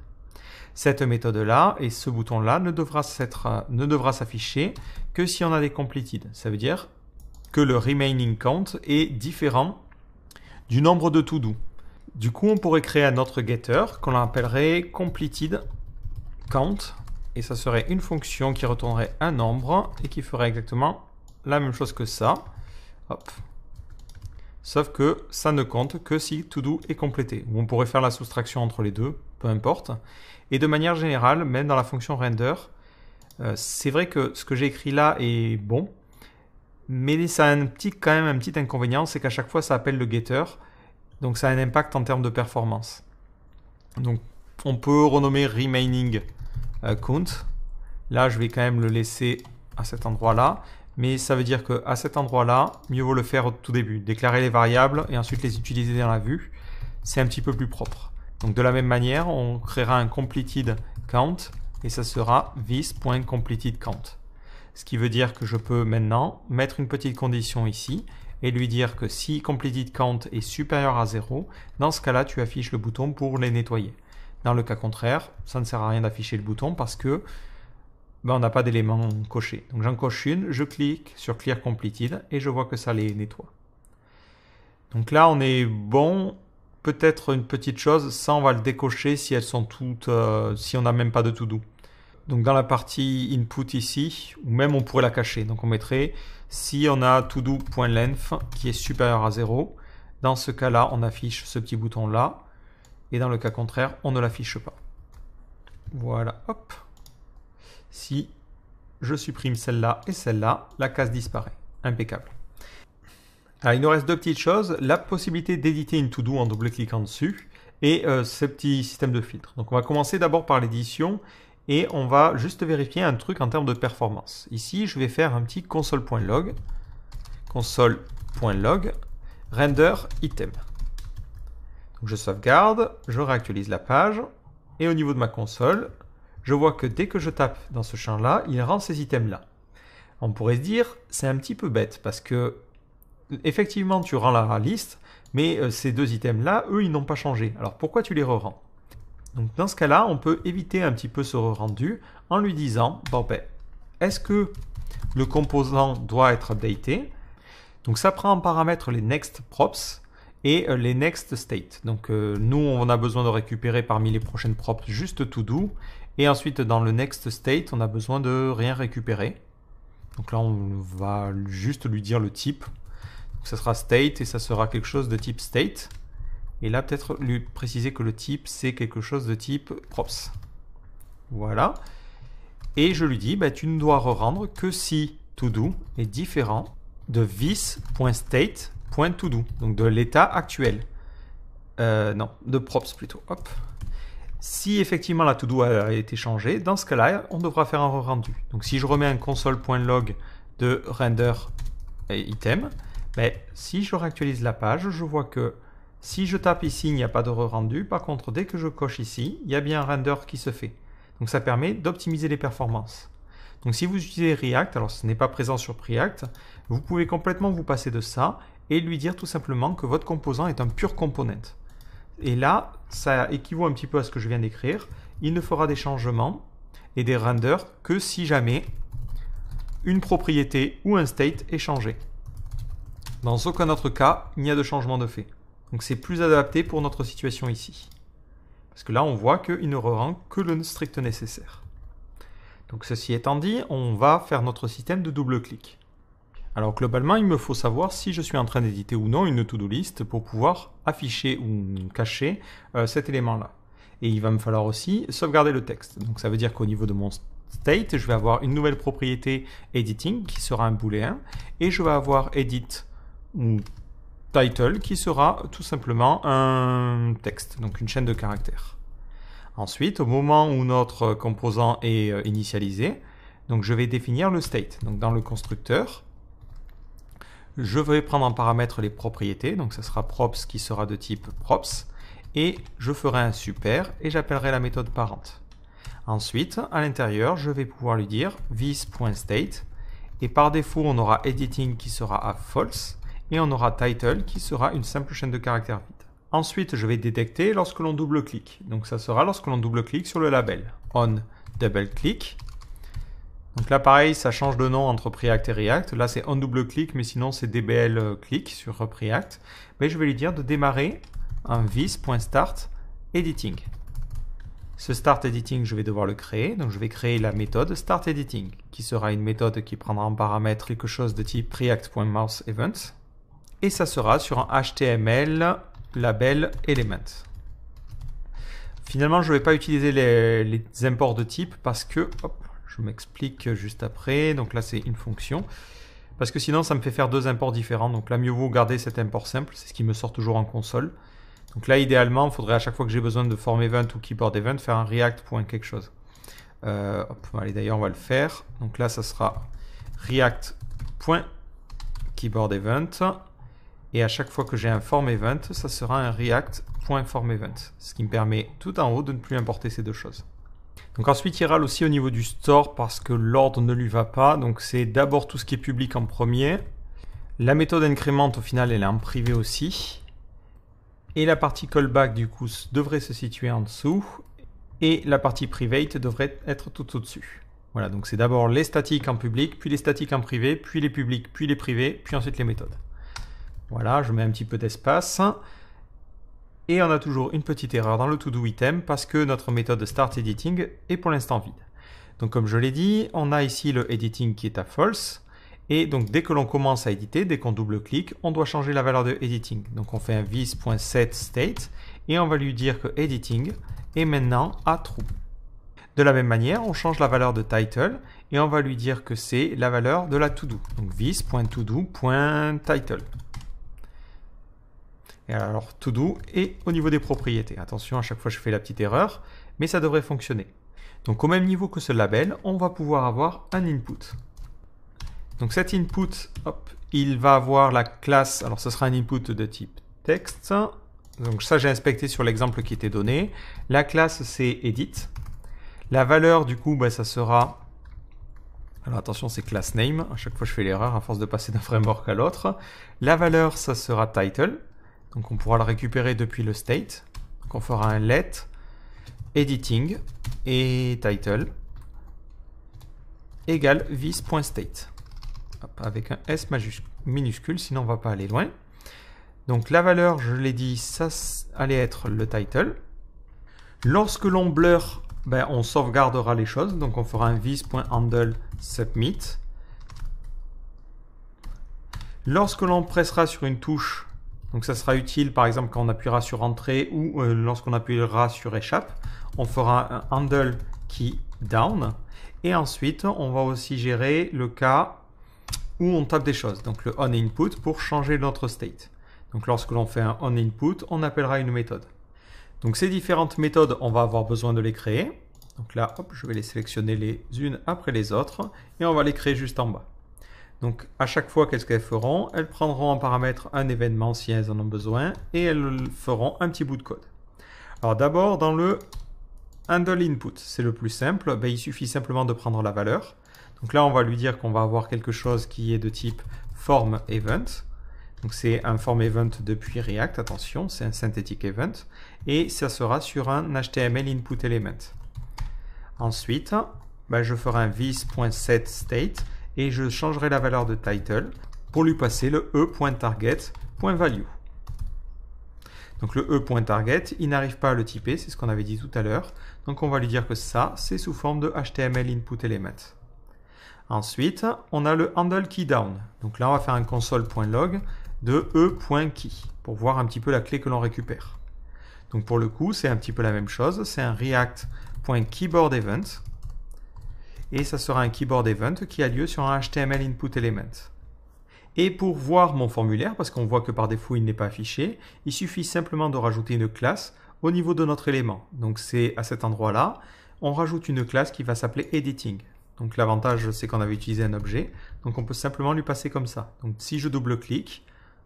A: Cette méthode-là et ce bouton-là ne devra s'afficher que si on a des completed. Ça veut dire que le remaining count est différent du nombre de to-do. Du coup, on pourrait créer un autre getter qu'on appellerait completed count et ça serait une fonction qui retournerait un nombre et qui ferait exactement la même chose que ça. Hop. Sauf que ça ne compte que si to-do est complété. Ou on pourrait faire la soustraction entre les deux, peu importe. Et de manière générale, même dans la fonction render, c'est vrai que ce que j'ai écrit là est bon, mais ça a quand même un petit inconvénient, c'est qu'à chaque fois ça appelle le getter, donc ça a un impact en termes de performance. Donc on peut renommer remaining count. Là je vais quand même le laisser à cet endroit-là, mais ça veut dire qu'à cet endroit-là, mieux vaut le faire au tout début, déclarer les variables et ensuite les utiliser dans la vue, c'est un petit peu plus propre. Donc de la même manière, on créera un completed count et ça sera this.completedCount. Ce qui veut dire que je peux maintenant mettre une petite condition ici et lui dire que si completedCount est supérieur à 0, dans ce cas-là, tu affiches le bouton pour les nettoyer. Dans le cas contraire, ça ne sert à rien d'afficher le bouton parce que on n'a pas d'éléments cochés. Donc j'en coche une, je clique sur clearCompleted et je vois que ça les nettoie. Donc là, on est bon. Peut-être une petite chose, ça on va le décocher si elles sont toutes, si on n'a même pas de to-do. Donc dans la partie input ici, ou même on pourrait la cacher. Donc on mettrait si on a todo.length qui est supérieur à 0, dans ce cas-là on affiche ce petit bouton là, et dans le cas contraire on ne l'affiche pas. Voilà, hop. Si je supprime celle-là et celle-là, la case disparaît. Impeccable. Alors, il nous reste deux petites choses, la possibilité d'éditer une to-do en double-cliquant dessus et ce petit système de filtre. Donc on va commencer d'abord par l'édition et on va juste vérifier un truc en termes de performance. Ici, je vais faire un petit console.log render item. Donc je sauvegarde, je réactualise la page et au niveau de ma console, je vois que dès que je tape dans ce champ-là, il rend ces items-là. On pourrait se dire, c'est un petit peu bête parce que effectivement, tu rends la liste, mais ces deux items-là, eux, ils n'ont pas changé. Alors, pourquoi tu les re-rends? Donc, dans ce cas-là, on peut éviter un petit peu ce re-rendu en lui disant, bon, ben, est-ce que le composant doit être updaté? Donc, ça prend en paramètre les next props et les next state. Donc, nous, on a besoin de récupérer parmi les prochaines props juste to do. Et ensuite, dans le next state, on a besoin de rien récupérer. Donc là, on va juste lui dire le type. Ça sera state et ça sera quelque chose de type state. Et là, peut-être lui préciser que le type, c'est quelque chose de type props. Voilà. Et je lui dis, bah, tu ne dois rendre que si todo est différent de this.state.todo. Donc de l'état actuel. Non, de props plutôt. Hop. Si effectivement la todo a été changée, dans ce cas-là, on devra faire un re-rendu. Donc si je remets un console.log de render item, mais si je réactualise la page, je vois que si je tape ici, il n'y a pas de re-rendu. Par contre, dès que je coche ici, il y a bien un render qui se fait. Donc ça permet d'optimiser les performances. Donc si vous utilisez React, alors ce n'est pas présent sur Preact, vous pouvez complètement vous passer de ça et lui dire tout simplement que votre composant est un pur component. Et là, ça équivaut un petit peu à ce que je viens d'écrire. Il ne fera des changements et des renders que si jamais une propriété ou un state est changé. Dans aucun autre cas, il n'y a de changement de fait. Donc c'est plus adapté pour notre situation ici. Parce que là, on voit qu'il ne rend que le strict nécessaire. Donc ceci étant dit, on va faire notre système de double-clic. Alors globalement, il me faut savoir si je suis en train d'éditer ou non une to-do list pour pouvoir afficher ou cacher cet élément-là. Et il va me falloir aussi sauvegarder le texte. Donc ça veut dire qu'au niveau de mon state, je vais avoir une nouvelle propriété editing qui sera un booléen et je vais avoir edit ou title qui sera tout simplement un texte, donc une chaîne de caractères. Ensuite, au moment où notre composant est initialisé, donc je vais définir le state. Donc dans le constructeur, je vais prendre en paramètre les propriétés, donc ça sera props qui sera de type props, et je ferai un super et j'appellerai la méthode parente. Ensuite, à l'intérieur, je vais pouvoir lui dire this.state, et par défaut, on aura editing qui sera à false, et on aura title qui sera une simple chaîne de caractères vide. Ensuite, je vais détecter lorsque l'on double-clique. Donc ça sera lorsque l'on double-clique sur le label. On double-click. Donc là, pareil, ça change de nom entre Preact et React. Là, c'est on double-click, mais sinon, c'est DBL click sur Preact. Mais je vais lui dire de démarrer un vis.start editing. Ce start editing, je vais devoir le créer. Donc, je vais créer la méthode start editing, qui sera une méthode qui prendra en paramètre quelque chose de type Preact.mouseEvent. Et ça sera sur un HTML label element. Finalement, je ne vais pas utiliser les imports de type parce que, hop, je m'explique juste après. Donc là, c'est une fonction. Parce que sinon, ça me fait faire deux imports différents. Donc là, mieux vaut garder cet import simple. C'est ce qui me sort toujours en console. Donc là, idéalement, il faudrait à chaque fois que j'ai besoin de form event ou keyboard event, faire un react.quelque chose. Allez, d'ailleurs, on va le faire. Donc là, ça sera react.keyboard event. Et à chaque fois que j'ai un form event, ça sera un react.formEvent. Ce qui me permet tout en haut de ne plus importer ces deux choses. Donc ensuite, il râle aussi au niveau du store parce que l'ordre ne lui va pas. Donc c'est d'abord tout ce qui est public en premier. La méthode increment, au final, elle est en privé aussi. Et la partie callback, du coup, devrait se situer en dessous. Et la partie private devrait être tout au-dessus. Voilà, donc c'est d'abord les statiques en public, puis les statiques en privé, puis les publics, puis les privés, puis ensuite les méthodes. Voilà, je mets un petit peu d'espace. Et on a toujours une petite erreur dans le to-do item parce que notre méthode start editing est pour l'instant vide. Donc comme je l'ai dit, on a ici le editing qui est à false. Et donc dès que l'on commence à éditer, dès qu'on double-clique, on doit changer la valeur de editing. Donc on fait un vis.setState et on va lui dire que editing est maintenant à true. De la même manière, on change la valeur de title et on va lui dire que c'est la valeur de la to-do. Donc vis.todo.title. Et alors, to-do est au niveau des propriétés. Attention, à chaque fois je fais la petite erreur, mais ça devrait fonctionner. Donc au même niveau que ce label, on va pouvoir avoir un input. Donc cet input, hop, il va avoir la classe, alors ce sera un input de type text. Donc ça j'ai inspecté sur l'exemple qui était donné. La classe c'est edit. La valeur du coup, ça sera... Alors attention, c'est class name. À chaque fois je fais l'erreur à force de passer d'un framework à l'autre. La valeur, ça sera title. Donc on pourra le récupérer depuis le state. Donc on fera un let editing et title égale vis.state. Avec un S minuscule, sinon on ne va pas aller loin. Donc la valeur, je l'ai dit, ça allait être le title. Lorsque l'on blur, on sauvegardera les choses. Donc on fera un vis.handle submit. Lorsque l'on pressera sur une touche, donc ça sera utile par exemple quand on appuiera sur entrée ou lorsqu'on appuiera sur échappe, on fera un handle key down et ensuite on va aussi gérer le cas où on tape des choses, donc le onInput pour changer notre state. Donc lorsque l'on fait un onInput, on appellera une méthode. Donc ces différentes méthodes, on va avoir besoin de les créer. Donc là, hop, je vais les sélectionner les unes après les autres et on va les créer juste en bas. Donc à chaque fois, qu'est-ce qu'elles feront? Elles prendront en paramètre un événement si elles en ont besoin et elles feront un petit bout de code. Alors d'abord dans le handle input, c'est le plus simple, il suffit simplement de prendre la valeur. Donc là on va lui dire qu'on va avoir quelque chose qui est de type form event. Donc c'est un form event depuis React, attention, c'est un synthetic event et ça sera sur un HTML input element. Ensuite, je ferai un vis.setState et je changerai la valeur de title pour lui passer le e.target.value. Donc le e.target, il n'arrive pas à le typer, c'est ce qu'on avait dit tout à l'heure. Donc on va lui dire que ça, c'est sous forme de HTML input element. Ensuite, on a le handle key down. Donc là, on va faire un console.log de e.key pour voir un petit peu la clé que l'on récupère. Donc pour le coup, c'est un petit peu la même chose. C'est un react.keyboardEvent. Et ça sera un keyboard event qui a lieu sur un HTML input element. Et pour voir mon formulaire, parce qu'on voit que par défaut il n'est pas affiché, il suffit simplement de rajouter une classe au niveau de notre élément. Donc c'est à cet endroit-là, on rajoute une classe qui va s'appeler editing. Donc l'avantage c'est qu'on avait utilisé un objet, donc on peut simplement lui passer comme ça. Donc si je double-clique,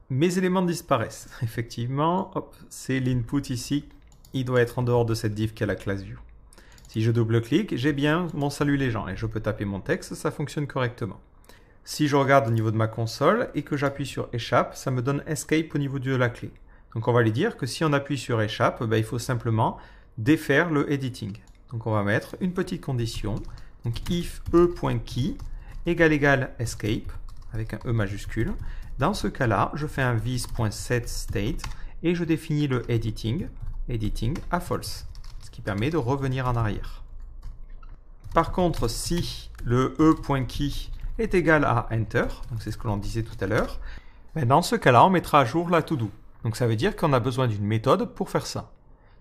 A: mes éléments disparaissent. Effectivement, c'est l'input ici, il doit être en dehors de cette div qui a la classe view. Si je double-clique, j'ai bien mon salut les gens et je peux taper mon texte, ça fonctionne correctement. Si je regarde au niveau de ma console et que j'appuie sur Échappe, ça me donne Escape au niveau de la clé. Donc on va lui dire que si on appuie sur Échappe, il faut simplement défaire le editing. Donc on va mettre une petite condition. Donc if e.key égale escape avec un E majuscule. Dans ce cas-là, je fais un vis.setState et je définis le editing à false, ce qui permet de revenir en arrière. Par contre, si le e.key est égal à enter, donc c'est ce que l'on disait tout à l'heure, dans ce cas-là, on mettra à jour la to-do. Donc ça veut dire qu'on a besoin d'une méthode pour faire ça.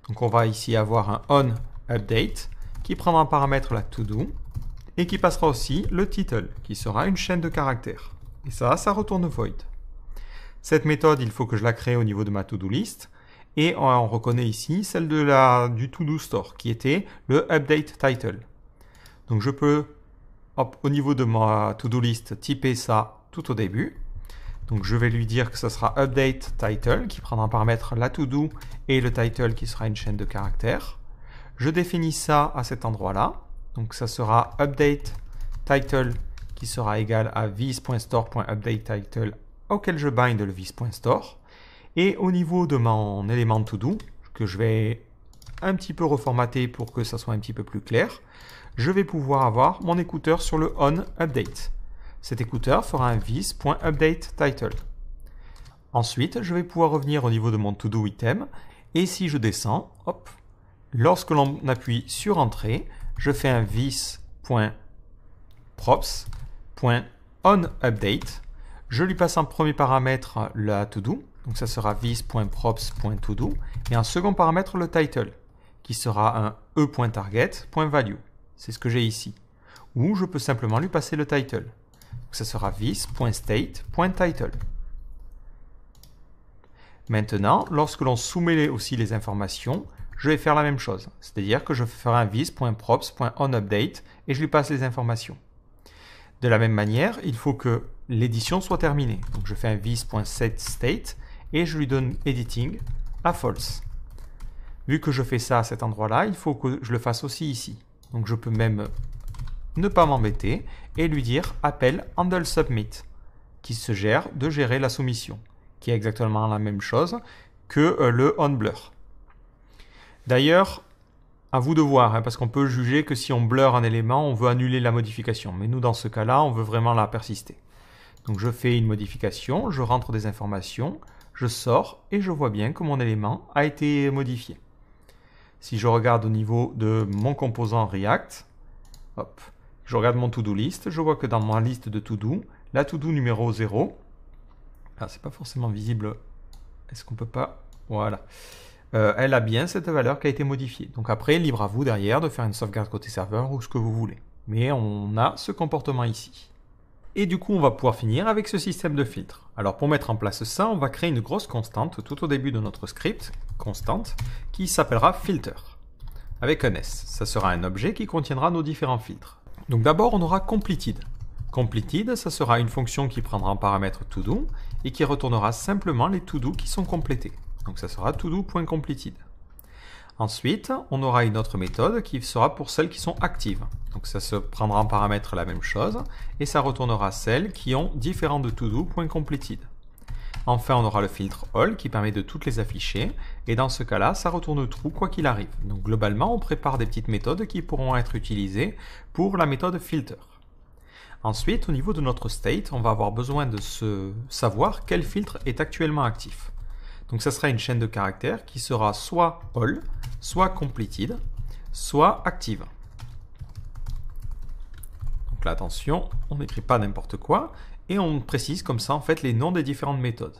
A: Donc on va ici avoir un onUpdate qui prendra en paramètre la to-do et qui passera aussi le title, qui sera une chaîne de caractères. Et ça retourne void. Cette méthode, il faut que je la crée au niveau de ma to-do list. Et on reconnaît ici celle du to-do store, qui était le update title. Donc je peux, au niveau de ma to-do list, typer ça tout au début. Donc je vais lui dire que ce sera update title, qui prendra en paramètre la to-do et le title qui sera une chaîne de caractères. Je définis ça à cet endroit-là. Donc ça sera update title qui sera égal à vis.store.updateTitle auquel je bind le vis.store. Et au niveau de mon élément to-do, que je vais un petit peu reformater pour que ça soit un petit peu plus clair, je vais pouvoir avoir mon écouteur sur le onUpdate. Cet écouteur fera un vis.updateTitle. Ensuite, je vais pouvoir revenir au niveau de mon to-do item. Et si je descends, hop, lorsque l'on appuie sur Entrée, je fais un vis.props.onUpdate. Je lui passe en premier paramètre la to-do, donc ça sera vis.props.todo, et en second paramètre le title, qui sera un e.target.value. C'est ce que j'ai ici. Ou je peux simplement lui passer le title. Donc ça sera vis.state.title. Maintenant, lorsque l'on soumet aussi les informations, je vais faire la même chose. C'est-à-dire que je ferai un vis.props.onUpdate et je lui passe les informations. De la même manière, il faut que l'édition soit terminée. Donc je fais un vis.setState et je lui donne editing à false. Vu que je fais ça à cet endroit-là, il faut que je le fasse aussi ici. Donc je peux même ne pas m'embêter et lui dire appel handleSubmit, qui se gère de gérer la soumission, qui est exactement la même chose que le onBlur. D'ailleurs, à vous de voir, parce qu'on peut juger que si on blur un élément, on veut annuler la modification. Mais nous, dans ce cas-là, on veut vraiment la persister. Donc je fais une modification, je rentre des informations, je sors et je vois bien que mon élément a été modifié. Si je regarde au niveau de mon composant React, hop, je regarde mon to-do list, je vois que dans ma liste de to-do, la to-do numéro 0, c'est pas forcément visible, est-ce qu'on peut pas, voilà, elle a bien cette valeur qui a été modifiée. Donc après, libre à vous derrière de faire une sauvegarde côté serveur ou ce que vous voulez. Mais on a ce comportement ici. Et du coup, on va pouvoir finir avec ce système de filtre. Alors pour mettre en place ça, on va créer une grosse constante tout au début de notre script, constante, qui s'appellera filter, avec un S. Ça sera un objet qui contiendra nos différents filtres. Donc d'abord, on aura completed. Completed, ça sera une fonction qui prendra en paramètre todo et qui retournera simplement les to-do qui sont complétés. Donc ça sera todo.completed. Ensuite, on aura une autre méthode qui sera pour celles qui sont actives. Donc ça se prendra en paramètre la même chose et ça retournera celles qui ont différents de todo.completed. Enfin, on aura le filtre all qui permet de toutes les afficher et dans ce cas-là, ça retourne true quoi qu'il arrive. Donc globalement, on prépare des petites méthodes qui pourront être utilisées pour la méthode filter. Ensuite, au niveau de notre state, on va avoir besoin de savoir quel filtre est actuellement actif. Donc ça sera une chaîne de caractères qui sera soit all, soit completed, soit active. Donc là, attention, on n'écrit pas n'importe quoi et on précise comme ça en fait les noms des différentes méthodes.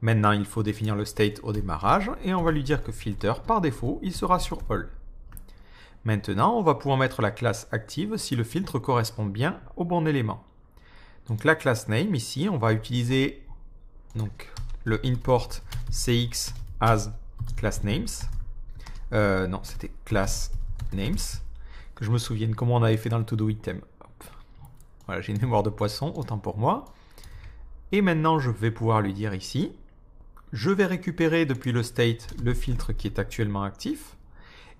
A: Maintenant, il faut définir le state au démarrage et on va lui dire que filter, par défaut, il sera sur all. Maintenant, on va pouvoir mettre la classe active si le filtre correspond bien au bon élément. Donc la classe name ici, on va utiliser le import cx as class names. Non, c'était class names. Que je me souvienne comment on avait fait dans le todo item. Hop. Voilà, j'ai une mémoire de poisson, autant pour moi. Et maintenant, je vais pouvoir lui dire ici, je vais récupérer depuis le state le filtre qui est actuellement actif.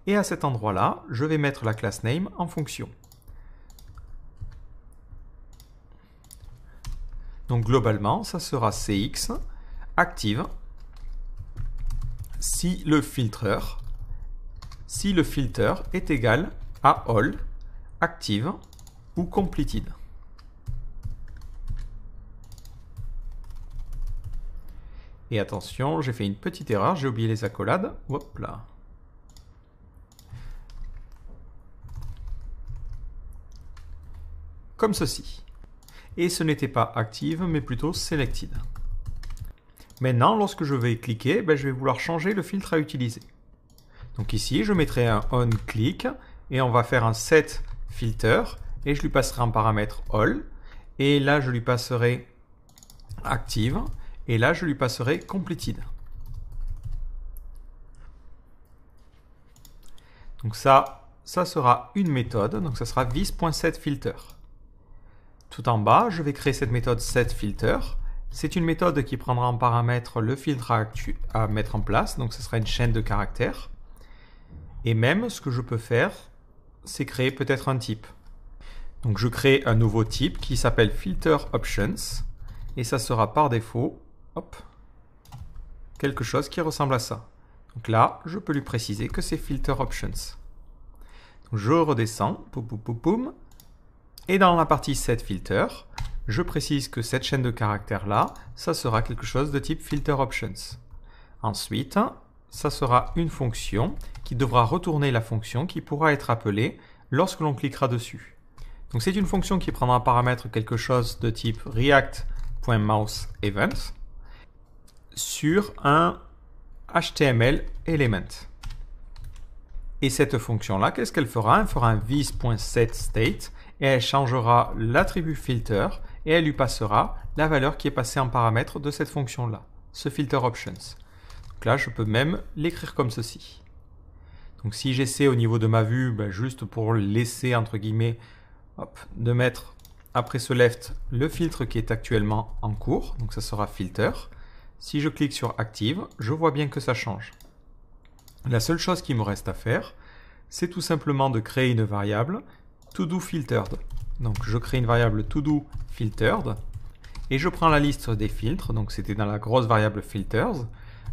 A: Et à cet endroit-là, je vais mettre la class name en fonction. Donc globalement, ça sera CX active si le filter est égal à all, active ou completed. Et attention, j'ai fait une petite erreur, j'ai oublié les accolades. Hop là. Comme ceci. Et ce n'était pas active, mais plutôt selected. Maintenant, lorsque je vais cliquer, je vais vouloir changer le filtre à utiliser. Donc ici, je mettrai un onClick et on va faire un set filter et je lui passerai un paramètre all. Et là, je lui passerai active et là, je lui passerai completed. Donc ça sera une méthode, donc ça sera this.setFilter. Tout en bas, je vais créer cette méthode setFilter. C'est une méthode qui prendra en paramètre le filtre à mettre en place, donc ce sera une chaîne de caractères. Et même, ce que je peux faire, c'est créer peut-être un type. Donc je crée un nouveau type qui s'appelle FilterOptions, et ça sera par défaut, hop, quelque chose qui ressemble à ça. Donc là, je peux lui préciser que c'est FilterOptions. Donc je redescends, poum, poum, poum, poum. Et dans la partie setFilter, je précise que cette chaîne de caractères là, ça sera quelque chose de type FilterOptions. Ensuite, ça sera une fonction qui devra retourner la fonction qui pourra être appelée lorsque l'on cliquera dessus. Donc c'est une fonction qui prendra en paramètre quelque chose de type react.mouseEvent sur un HTML element. Et cette fonction-là, qu'est-ce qu'elle fera? Elle fera un this.setState et elle changera l'attribut filter et elle lui passera la valeur qui est passée en paramètre de cette fonction-là, ce FilterOptions. Donc là, je peux même l'écrire comme ceci. Donc si j'essaie au niveau de ma vue, juste pour laisser entre guillemets, hop, de mettre après ce left le filtre qui est actuellement en cours, donc ça sera filter. Si je clique sur active, je vois bien que ça change. La seule chose qui me reste à faire, c'est tout simplement de créer une variable toDoFiltered. Donc je crée une variable toDoFiltered et je prends la liste des filtres, donc c'était dans la grosse variable filters.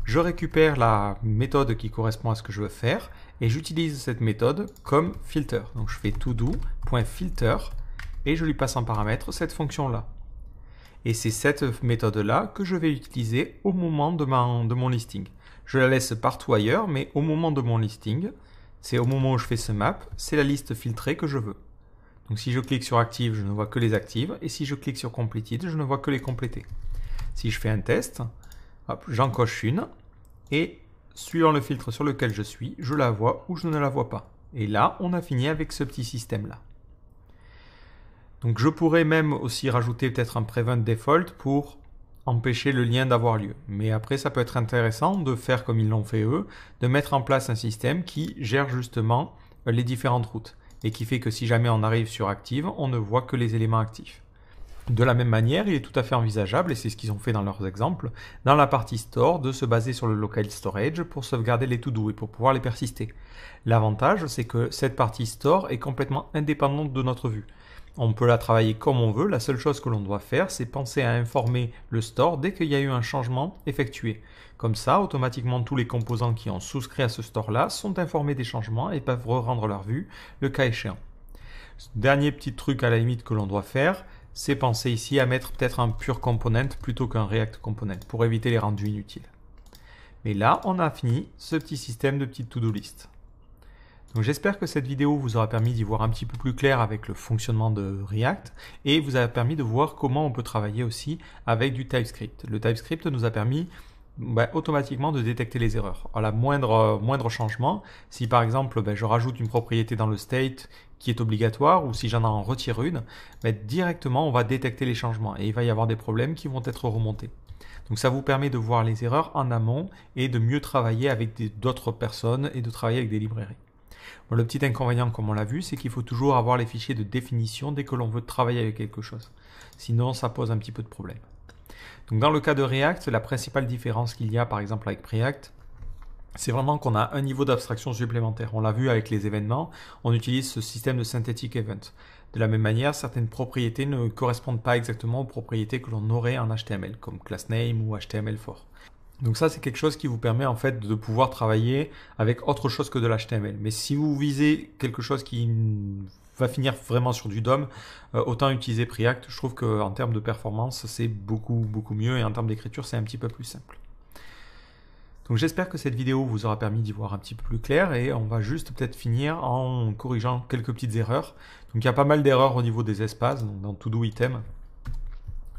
A: Je récupère la méthode qui correspond à ce que je veux faire et j'utilise cette méthode comme filter. Donc je fais todo.filter et je lui passe en paramètre cette fonction-là. Et c'est cette méthode-là que je vais utiliser au moment de mon listing. Je la laisse partout ailleurs, mais au moment de mon listing, c'est au moment où je fais ce map, c'est la liste filtrée que je veux. Donc si je clique sur Active, je ne vois que les actives, et si je clique sur Completed, je ne vois que les complétées. Si je fais un test, j'en coche une, et suivant le filtre sur lequel je suis, je la vois ou je ne la vois pas. Et là, on a fini avec ce petit système-là. Donc je pourrais même aussi rajouter peut-être un Prevent Default pour empêcher le lien d'avoir lieu. Mais après, ça peut être intéressant de faire comme ils l'ont fait eux, de mettre en place un système qui gère justement les différentes routes et qui fait que si jamais on arrive sur Active, on ne voit que les éléments actifs. De la même manière, il est tout à fait envisageable, et c'est ce qu'ils ont fait dans leurs exemples, dans la partie Store, de se baser sur le local storage pour sauvegarder les to-do et pour pouvoir les persister. L'avantage, c'est que cette partie Store est complètement indépendante de notre vue. On peut la travailler comme on veut, la seule chose que l'on doit faire, c'est penser à informer le store dès qu'il y a eu un changement effectué. Comme ça, automatiquement, tous les composants qui ont souscrit à ce store-là sont informés des changements et peuvent rendre leur vue le cas échéant. Dernier petit truc à la limite que l'on doit faire, c'est penser ici à mettre peut-être un pure component plutôt qu'un React component pour éviter les rendus inutiles. Mais là, on a fini ce petit système de petite to-do list. Donc j'espère que cette vidéo vous aura permis d'y voir un petit peu plus clair avec le fonctionnement de React et vous a permis de voir comment on peut travailler aussi avec du TypeScript. Le TypeScript nous a permis automatiquement de détecter les erreurs. À la moindre changement, si par exemple je rajoute une propriété dans le state qui est obligatoire ou si j'en en retire une, directement on va détecter les changements et il va y avoir des problèmes qui vont être remontés. Donc ça vous permet de voir les erreurs en amont et de mieux travailler avec d'autres personnes et de travailler avec des librairies. Bon, le petit inconvénient, comme on l'a vu, c'est qu'il faut toujours avoir les fichiers de définition dès que l'on veut travailler avec quelque chose. Sinon, ça pose un petit peu de problème. Donc, dans le cas de React, la principale différence qu'il y a, par exemple, avec Preact, c'est vraiment qu'on a un niveau d'abstraction supplémentaire. On l'a vu avec les événements, on utilise ce système de synthetic event. De la même manière, certaines propriétés ne correspondent pas exactement aux propriétés que l'on aurait en HTML, comme class name ou HTML4. Donc ça, c'est quelque chose qui vous permet en fait de pouvoir travailler avec autre chose que de l'HTML. Mais si vous visez quelque chose qui va finir vraiment sur du DOM, autant utiliser Preact. Je trouve qu'en termes de performance, c'est beaucoup mieux, et en termes d'écriture, c'est un petit peu plus simple. Donc j'espère que cette vidéo vous aura permis d'y voir un petit peu plus clair, et on va juste peut-être finir en corrigeant quelques petites erreurs. Donc il y a pas mal d'erreurs au niveau des espaces, donc dans To Do Item.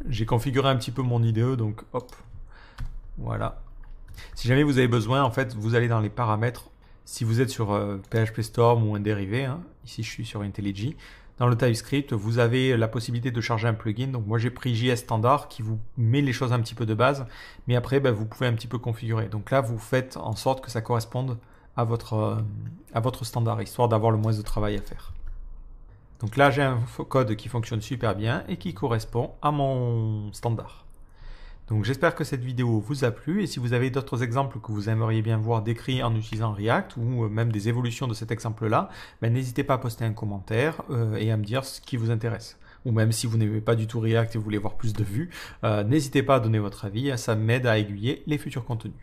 A: J'ai configuré un petit peu mon IDE, donc hop, voilà. Si jamais vous avez besoin, en fait, vous allez dans les paramètres. Si vous êtes sur PHP Storm ou un dérivé, hein, ici je suis sur IntelliJ, dans le TypeScript, vous avez la possibilité de charger un plugin. Donc moi j'ai pris JS Standard qui vous met les choses un petit peu de base, mais après vous pouvez un petit peu configurer. Donc là vous faites en sorte que ça corresponde à votre standard, histoire d'avoir le moins de travail à faire. Donc là j'ai un code qui fonctionne super bien et qui correspond à mon standard. Donc j'espère que cette vidéo vous a plu, et si vous avez d'autres exemples que vous aimeriez bien voir décrits en utilisant React, ou même des évolutions de cet exemple-là, n'hésitez pas à poster un commentaire et à me dire ce qui vous intéresse. Ou même si vous n'aimez pas du tout React et vous voulez voir plus de vues, n'hésitez pas à donner votre avis, ça m'aide à aiguiller les futurs contenus.